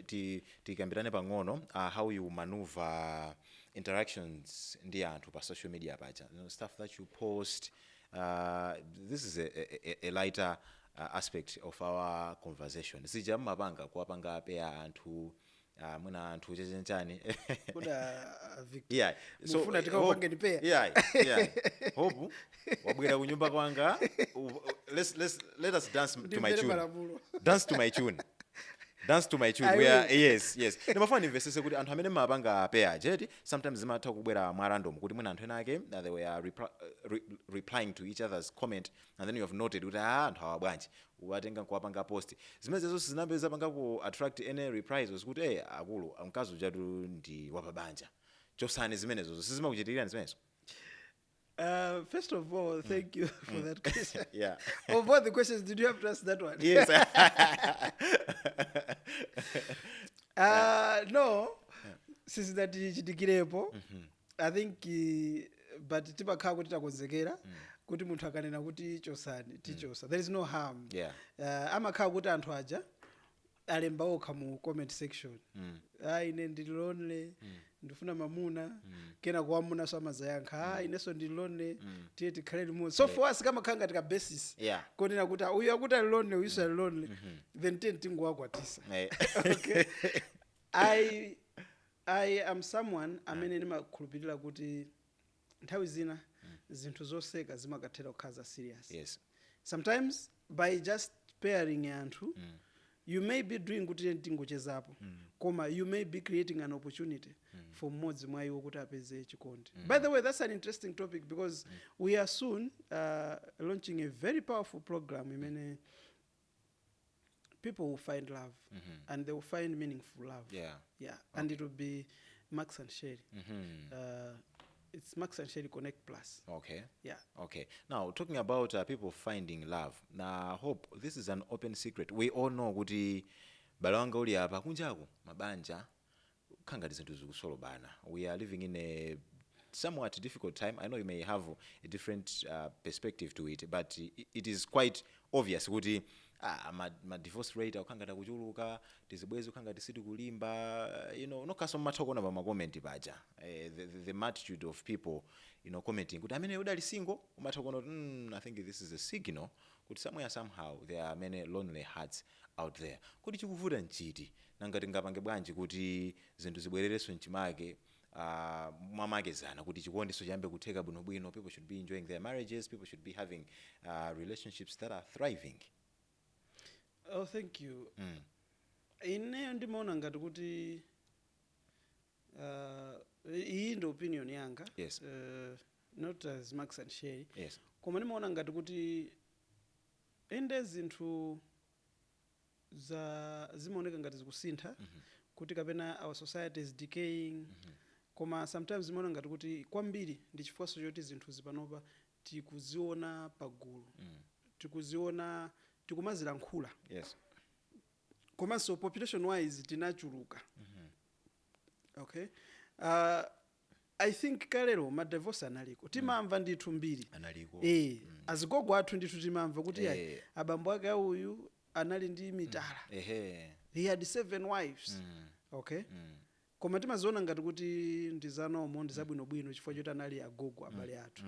tikambirane pang'ono how you maneuver interactions ndi anthu pa social media pacha stuff that you post this is a lighter aspect of our conversation sija mmapanga kuwapanga pea anthu mwina anthu chechenchani yeah so mufuna tikapange ni pea yeah Hope wabwera kunyumba kwanga let us dance to my tune dance to my tune where yes ndimafuna investese kuti anthu amene mmapanga pea jeti sometimes zimatha kubwera mwa random kuti mwina anthu enake they were replying to each other's comment and then you have noted kuti anthu awa bwanji uwatenga kuwapanga post zimenezo zinapeza panga ku attract any replies kuti akulu mkazi ujatu ndi wapabanja chosani zimenezo sizimakuchitikira zimenezo first of all, thank you for that question. Yeah. Of all the questions, did you have to ask that one? Yes. No. Since that chidikirepo, I think but timakhala kuti takonzekera kuti munthu akanena kuti chosani tichosa. There is no harm. Yeah. Amakhala kuti anthu aja alemba okha mu comment section. Ine ndili lonely. Ndifuna mamuna kena kwa mamuna so amazayankha ineso ndilone tiye tikhale limodzi so for us kama khanga tika basis konena kuti uyu akuti alone uyu alone then tingwakwatisa okay I am someone amene ndimakhulupirira kuti nthawi zina zinthu zoseka zimakathera kukhaza serious yes sometimes by just pairing anthu you may be doing kuti tingochezapo koma you may be creating an opportunity for mmodzi mwa iwo kuti apeze chikondi. By the way, that's an interesting topic because we are soon launching a very powerful program imene people will find love and they will find meaningful love. Yeah. And it will be Max and Sherry. It's Max and Sherry Connect Plus. Okay. Now, talking about people finding love. Now, hope this is an open secret. We all know kuti balanga uli apa kunjaku mabanja kanga dizintu zikusolo bana. We are living in a somewhat difficult time. I know you may have a different perspective to it, but it is quite obvious kuti ma divorce rate akanga takuchuluka tizibwezi ukanga tisiti kulimba nokaso mathokona pa makomenti paja the multitude of people commenting kuti amene udali single umathokona I think this is a signal kuti somewhere somehow there are many lonely hearts out there. Kuti chikuvuta nchiti nangati ngapange bwanji kuti zinthu zibwerereso nchimake mwamakezana kuti chikondiso chiyambe kutheka bwinobwino. People should be enjoying their marriages, people should be having relationships that are thriving. Oh, thank you. Ineyo ndimaona ngati kuti iyi ndi opinion yanga. Yes. Not as Max and Sherry. Yes. Koma ndimaona ngati kuti inde zinthu zimaoneka ngati zikusintha kuti kapena our society is decaying. Koma sometimes zimaona ngati kuti kwambiri ndi chifukwa choti zinthu zipanopa tikuziona pagulu. Tikuziona tikumazilankhula. Yes. Komanso population wise tinachuluka. Okay. I think kalero ma divorce analiko timamva ndithu mbiri analiko azigogo athu ndithu timamva kuti abambo ake uyu anali ndi mitala. He had 7 wives. Okay. Koma timaziona ngati kuti ndizanomo ndizabwinobwino chifukwa choti anali agogo abale athu.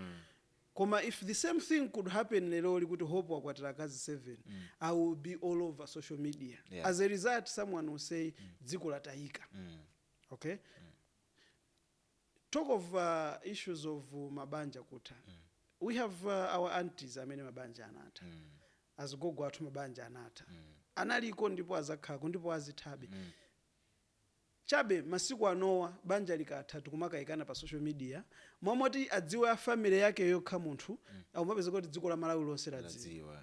Koma if the same thing could happen lero likuti Hope wakwatira akazi 7, I will be all over social media. As a result, someone will say dziko latayika. Okay. Talk of issues of mabanja kuta. We have our aunties amene mabanja anata. As gogo athu mabanja anata. Analiko ndipo azakhako ndipo azithabe. Chabe masiku anowa banja likatatu kumakayikana pa social media momoti adziwe a family yake yokha munthu aumapeza kuti dziko la Malawi lonse ladziwa.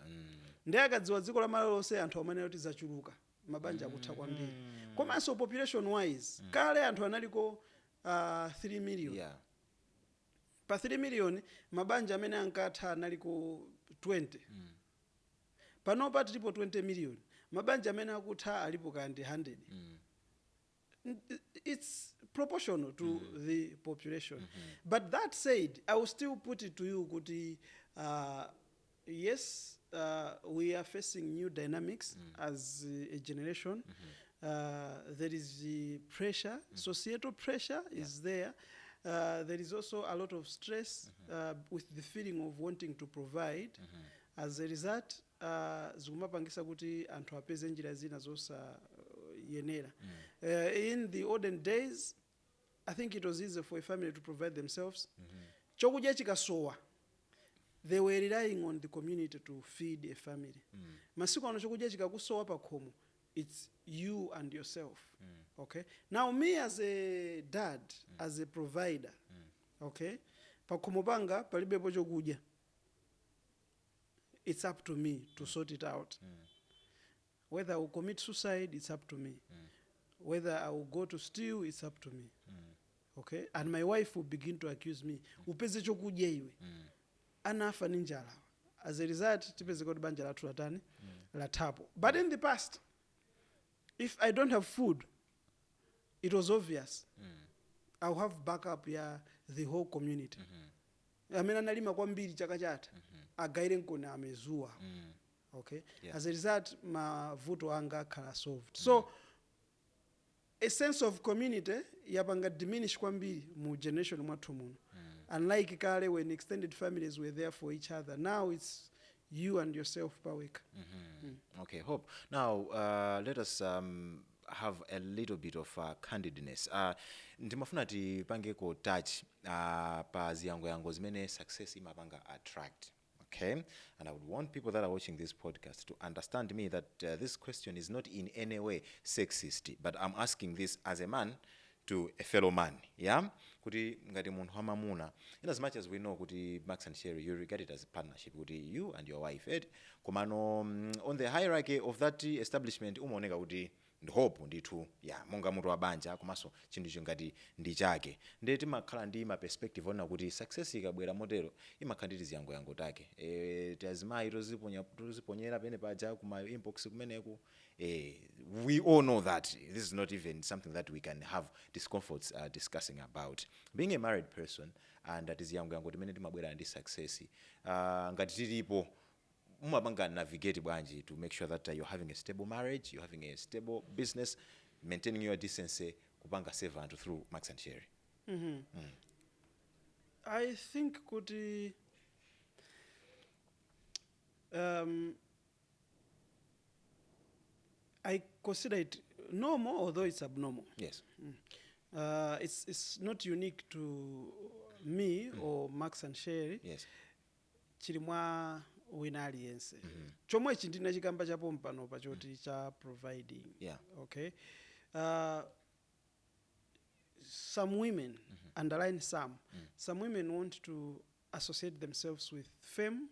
Ndiye akadziwa dziko la Malawi lonse anthu amene kuti zachuluka mabanja akutha kwambiri. Komanso population wise kale anthu analiko 3 million. Pa 3 million mabanja amene ankatha analiko 20. Panopa tilipo 20 million. Mabanja amene akutha alipo kandi 100. It's proportional to the population. But that said, I will still put it to you, Kuti, yes, we are facing new dynamics as a generation. There is the pressure, societal pressure is there. There is also a lot of stress with the feeling of wanting to provide. As a result, zimapangisa kuti anthu apeze njira zina zosa yenera. In the olden days, I think it was easy for a family to provide themselves. Chokudya chikasowa, they were relying on the community to feed a family. Masiku ano chokudya chikakusowa pakhomo, it's you and yourself. Okay. Now me as a dad, as a provider, okay, pakhomo panga palibepo chokudya. It's up to me to sort it out. Whether I will commit suicide, it's up to me. Whether I will go to steal, it's up to me. Okay? And my wife will begin to accuse me. Upeze chokudya iwe. Anafa ninjala. As a result, tipeze kuti banja lathu latani latapo. But in the past, if I don't have food, it was obvious. I'll have backup ya the whole community. Amena nalima kwambiri chaka chatha. Agaire nkona Mezuwa. Okay. As a result, mavuto anga kala solved. So a sense of community yapanga diminish kwambiri mu generation mwathu muno. Unlike kale when extended families were there for each other, now it's you and yourself per week. Okay, Hope. Now let us have a little bit of candidness. Ndimafuna tipangeko touch pa ziyango zimene success imapanga attract. Okay, and I would want people that are watching this podcast to understand me that this question is not in any way sexist, but I'm asking this as a man to a fellow man. Yeah, kuti ngati munthu amamuna, in as much as we know kuti Max and Sherry, you regard it as a partnership, kuti you and your wife, komano on the hierarchy of that establishment umaoneka kuti ndihope ndithu ya monga munthu wa banja komanso chinthu chingati ndi chake ndiye timakhala ndi ma perspective ona kuti success ikabwera motero imakhala ndi ziyangoyango take tazimayi toziponyera pene paja kuma inbox kumeneku we all know that this is not even something that we can have discomforts discussing about. Being a married person and that is ziyangoyango timene timabwera ndi success ngati tilipo umabanga navigate bwanji to make sure that you're having a stable marriage, you're having a stable business, maintaining your decency, kupanga servant through Max and Sherry. I think kuti I consider it normal, although it's abnormal. Yes. It's not unique to me or Max and Sherry. Yes. Chilimwa wina aliyense. Chomwe ichi ndina chikamba chapo mpano pachoti cha providing. Yeah. Okay. Some women, underline some women want to associate themselves with fame.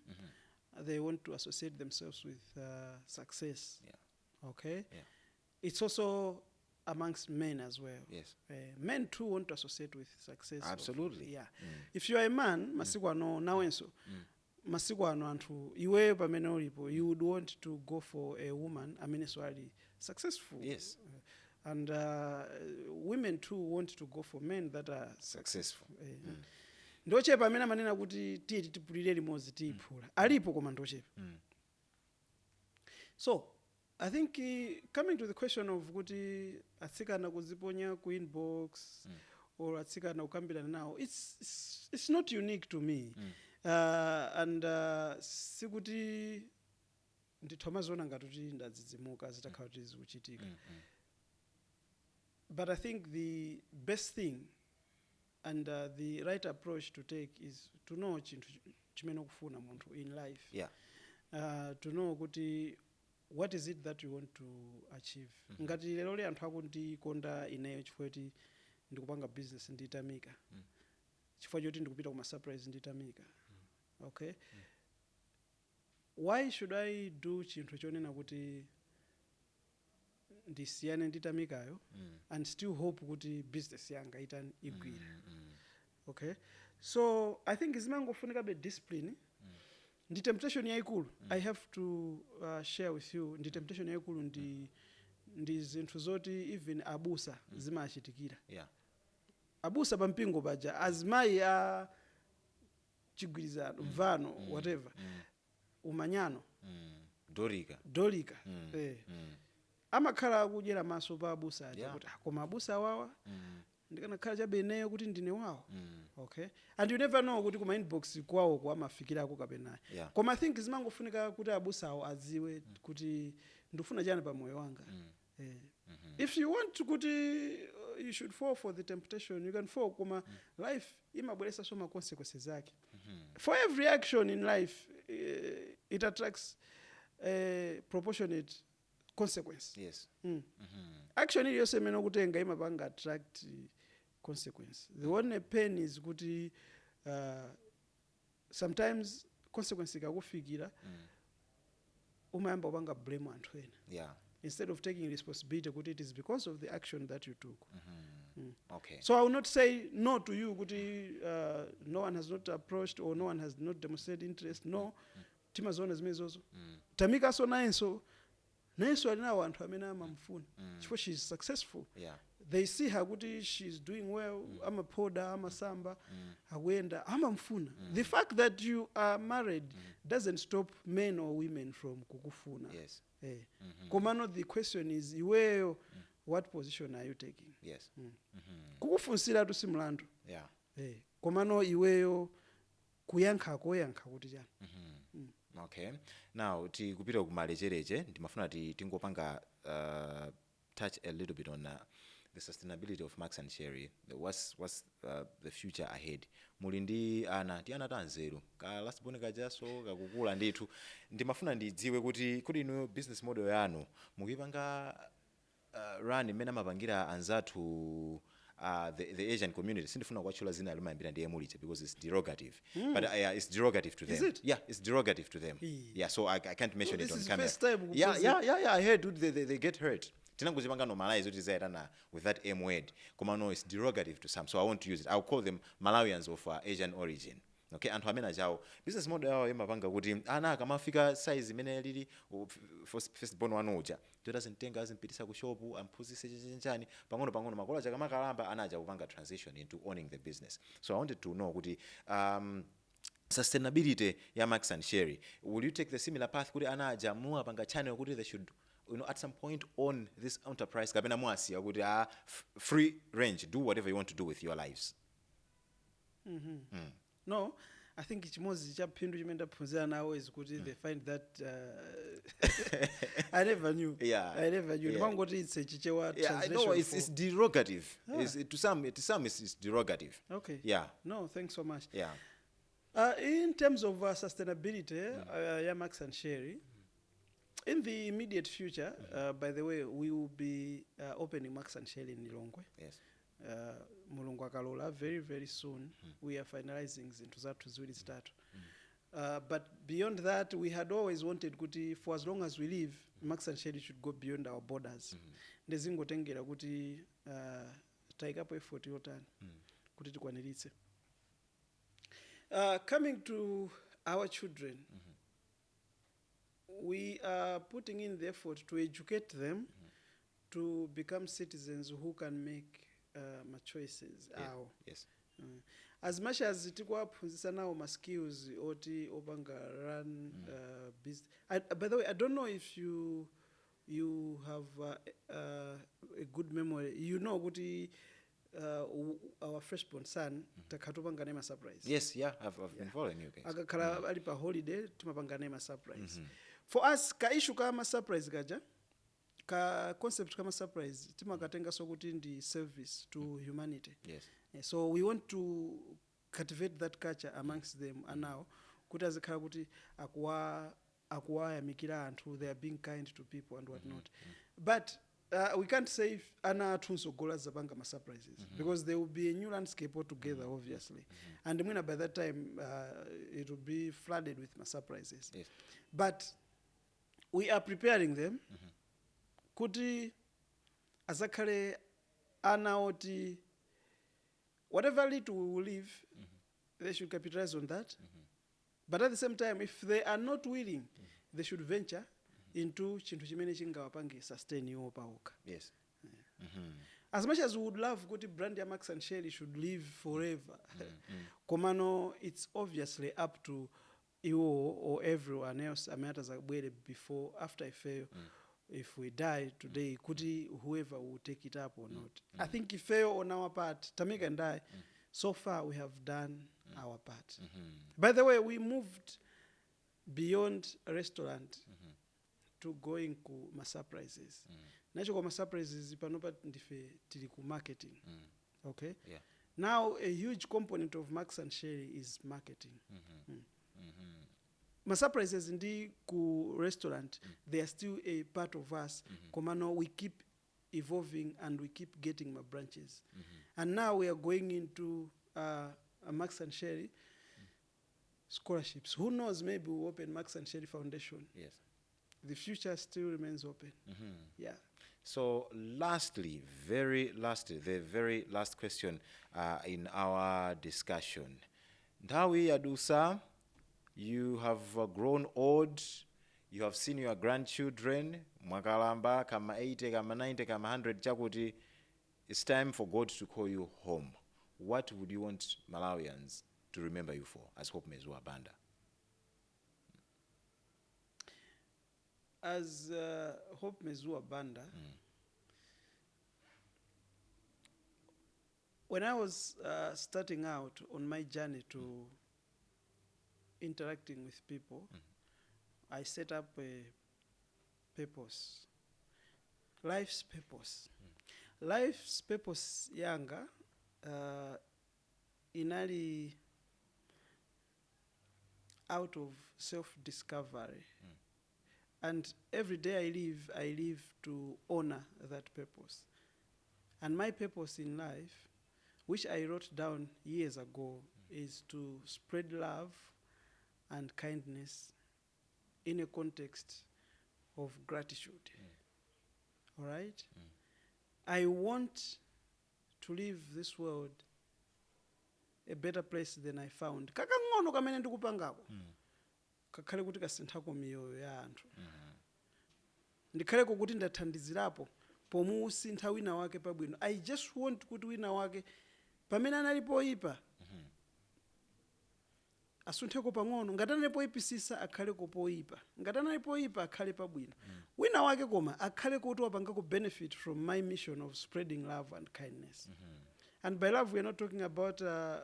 They want to associate themselves with success. Yeah. Okay. Yeah. It's also amongst men as well. Yes. Men too want to associate with success. Absolutely. Yeah. If you are a man, masiku ano nawenso. Masiku ano anthu iwe pamene ulipo, you would want to go for a woman ameneswali successful. Yes. And women too want to go for men that are successful. Ndochepa amene amanena kuti tiye titipulire limodzi tiyiphula. Alipo koma ndochepa. So I think coming to the question of kuti atsikana kuziponya ku inbox or atsikana kukambirana nawo, it's not unique to me. And sikuti ndithoma zona ngati kuti ndadzidzimuka zitakhala kuti zikuchitika. But I think the best thing and the right approach to take is to know chinthu chimene ukufuna munthu in life. Yeah. To know kuti what is it that you want to achieve. Ngati lero le anthu akundikonda ineyo chifukwa kuti ndikupanga business nditamika. Chifukwa choti ndikupita kuma surprise nditamika. Okay. Why should I do chinthu chonena kuti ndisiyane nditamikayo and still hope kuti business yanga itani igwira. Okay. So I think izimangofunika be discipline. Ndi temptation yaikulu. I have to share with you. Ndi temptation yaikulu ndi zinthu zoti even abusa zimachitikira. Yeah. Abusa pampingo paja azimayi a chigwirizano mvano whatever umanyano dolika amakhala akudyera maso pa abusa aja kuti koma abusa wawa ndikanakhala chabeneyo kuti ndine wawo. Okay. And you never know kuti kuma inbox kwawo kwa mafikirako kapena. Koma I think zimangofunika kuti abusawo adziwe kuti ndifuna chani pa moyo wanga. If you want to kuti you should fall for the temptation, you can fall. Koma life imabweresa so ma consequences zake. For every action in life, it attracts a proportionate consequence. Yes. Action iliyose imene ukutenga imapanga attract consequence. The one pain is kuti sometimes consequence ikakufikira umayamba upanga blame anthu ena. Yeah. Instead of taking responsibility kuti it is because of the action that you took. Okay. So I will not say no to you kuti no one has not approached or no one has not demonstrated interest. No. Timazona zimezozo. Tamika so naenso alinawo anthu amene amamfuna. Chifukwa she's successful. Yeah. They see her kuti she's doing well, amapoda, amasamba, akuyenda, amamfuna. The fact that you are married doesn't stop men or women from kukufuna. Yes. Komano, the question is, iweyo, what position are you taking? Yes. Kukufunsira tu simulando. Yeah. Komano, iweyo, kuyankha kuti chani. Okay. Now, tikupita kumalechereche, ndimafuna tingopanga touch a little bit on the sustainability of Max and Sherry, what's the future ahead. Mulindi ana ti ana tanzeru ka last born kajaso kakukula ndithu ndimafuna ndidziwe kuti inu business model yanu mukipanga run imene mapangira anzathu the Asian community. Sindifuna kuwachula zina limayambira ndiye muliche because it's derogative. But it's derogative to them. Is it? Yeah, it's derogative to them. Yeah, so I can't mention it on camera. This is first time. Yeah, I heard dude, they get hurt. Tinanguzipanga normalize it zaitana with that M word. Kuma no, it's derogative to some, so I won't use it. I'll call them Malawians of Asian origin. Okay, anthu amene jawo business model yawo imapanga kuti ana akamafika size imene lili first born wanu uja totazimtenga azimpitisa ku shop amphunzise chenchani pang'ono makolo chakamakalamba anaja kupanga transition into owning the business. So I wanted to know kuti sustainability ya Max and Sherry, will you take the similar path kuti anaja muapanga channel kuti they should at some point own this enterprise kapena muasiya kuti free range, do whatever you want to do with your lives? No, I think chimozi chaphindu chimene ndaphunzira nawo is kuti they find that I never knew. Yeah. I never knew. Ndimangoti it's a chichewa translation. No, it's derogative. To some it's derogative. Okay. Yeah. No, thanks so much. Yeah. In terms of sustainability, yeah, Max and Sherry, in the immediate future, by the way, we will be opening Max and Sherry in Nilongwe. Yes. Mulungu akalola very very soon. We are finalizing into that ziwiri zitatu. But beyond that, we had always wanted kuti for as long as we live, Max and Sherry should go beyond our borders. Ndezingotengera kuti taikapo effort yotani kuti tikwaniritse. Coming to our children, we are putting in the effort to educate them to become citizens who can make choices. Yes. As much as tikuwaphunzisa nawo ma skills oti opanga run business. By the way, I don't know if you have a good memory. You know kuti our freshborn son takatupanga nema surprise. Yes, yeah, I've been following you guys. Akakhala ali pa holiday timapanga nema surprise. For us ka issue kama surprise kaja ka concept kama surprise timakatenga sokuti ndi service to humanity. Yes. So we want to cultivate that culture amongst them and now kuti azikhala kuti akuwayamikira anthu, they are being kind to people and what not. But we can't say if ana tunsogola zapanga ma surprises because there will be a new landscape altogether, obviously. And mwina by that time it will be flooded with ma surprises. Yes. But we are preparing them kuti azakhale ana oti whatever little we will leave, they should capitalize on that. But at the same time, if they are not willing, they should venture into chinthu chimene chingawapange sustain iwo paoka. Yes. As much as we would love kuti brand ya Max and Sherry should live forever, komano it's obviously up to iwo or everyone else amata zabwere before, after I fail. If we die today, kuti whoever will take it up or not. I think if fail on our part, Tamika and I, so far we have done our part. By the way, we moved beyond a restaurant to going to ma surprises. Nacho kwa ma surprises panopa ndife tili ku marketing. Okay? Yeah. Now a huge component of Max and Sherry is marketing. Ma surprises ndi ku restaurant, they are still a part of us. Komano, we keep evolving and we keep getting my branches. And now we are going into a Max and Sherry scholarships. Who knows, maybe we'll open Max and Sherry Foundation. Yes. The future still remains open. Yeah. So lastly, the very last question in our discussion. Ndawi Adusa, you have grown old, you have seen your grandchildren, mwakalamba, kama 80, kama 90, kama 100, chakuti, it's time for God to call you home. What would you want Malawians to remember you for as Hope Mezuwa Banda? As Hope Mezuwa Banda, when I was starting out on my journey to interacting with people, I set up a purpose, life's purpose. life's purpose yanga inali out of self-discovery. And every day I live to honor that purpose. And my purpose in life, which I wrote down years ago, is to spread love and kindness in a context of gratitude. All right? I want to leave this world a better place than I found. Kakang'ono kamene ndikupangako. Kakhale kuti kasinthako miyoyo ya anthu. Ndikhaleko kuti ndathandizirapo pomusintha wina wake pabwino. I just want kuti wina wake pamene analipo ipa asuntheko pang'ono, ngati analipo ipisisa akhaleko poipa, ngati analipo ipa akhale pabwino. Wina wake koma akhale kuti wapangako benefit from my mission of spreading love and kindness. And by love, we are not talking about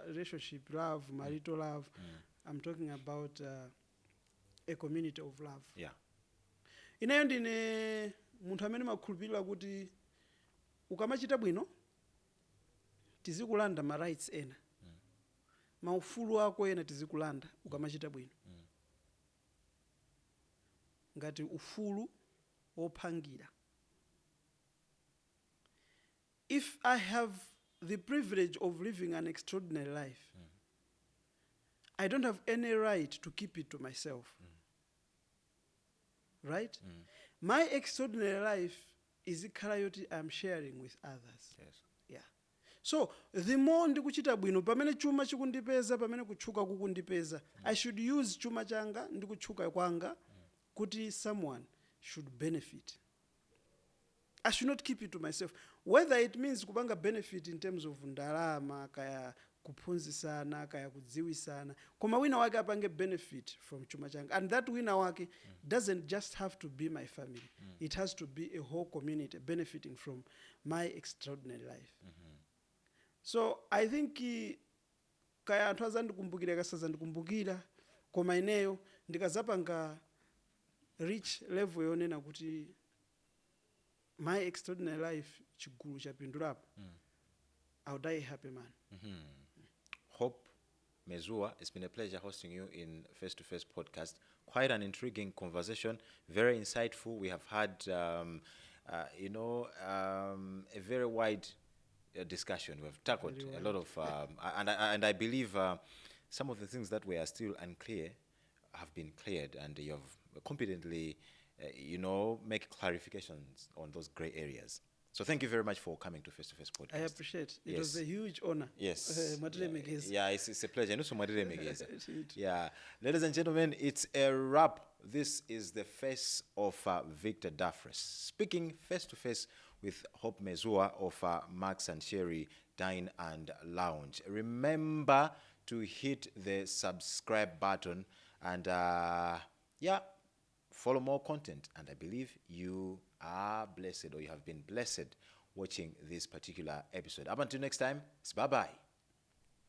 relationship love, marital love. I'm talking about a community of love. Yeah. Inayo ndine munthu amene makhulupirira kuti ukamachita bwino tizikulanda ma rights ena. Maufulu ako ena tizikulanda ukamachita bwino. Ngati ufulu wopangira. If I have the privilege of living an extraordinary life, I don't have any right to keep it to myself. Right? My extraordinary life is the karayoti I'm sharing with others. Yes. Yeah. So, the more ndikuchita bwino, pamene chuma chikundipeza, pamene kuchuka kukundipeza, I should use chuma changa, ndikuchuka kwanga, kuti someone should benefit. I should not keep it to myself. Whether it means kupanga benefit in terms of ndalama, kaya kuphunzisana, kaya kudziwisana, koma wina wake apange benefit from chuma changa. And that wina wake doesn't just have to be my family. It has to be a whole community benefiting from my extraordinary life. So I think kaya anthu azandikumbukira kasazandikumbukira, koma ineyo ndikazapanga reach level yonena kuti my extraordinary life chigulu chapindulapo, I'll die a happy man. Hope Mezuwa, it's been a pleasure hosting you in Face2Face podcast. Quite an intriguing conversation, very insightful. We have had, a very wide discussion. We've tackled a lot of, and I believe some of the things that were still unclear have been cleared, and you have competently, make clarifications on those gray areas. So thank you very much for coming to Face2Face podcast. I appreciate it. It was a huge honor. Yes. Yeah, it's a pleasure. Yeah. Ladies and gentlemen, it's a wrap. This is the face of Victor Daffrece, speaking face-to-face with Hope Mezuwa of Max and Sherry Dine and Lounge. Remember to hit the subscribe button and, follow more content. And I believe you are blessed, or you have been blessed watching this particular episode. Up until next time, it's bye-bye.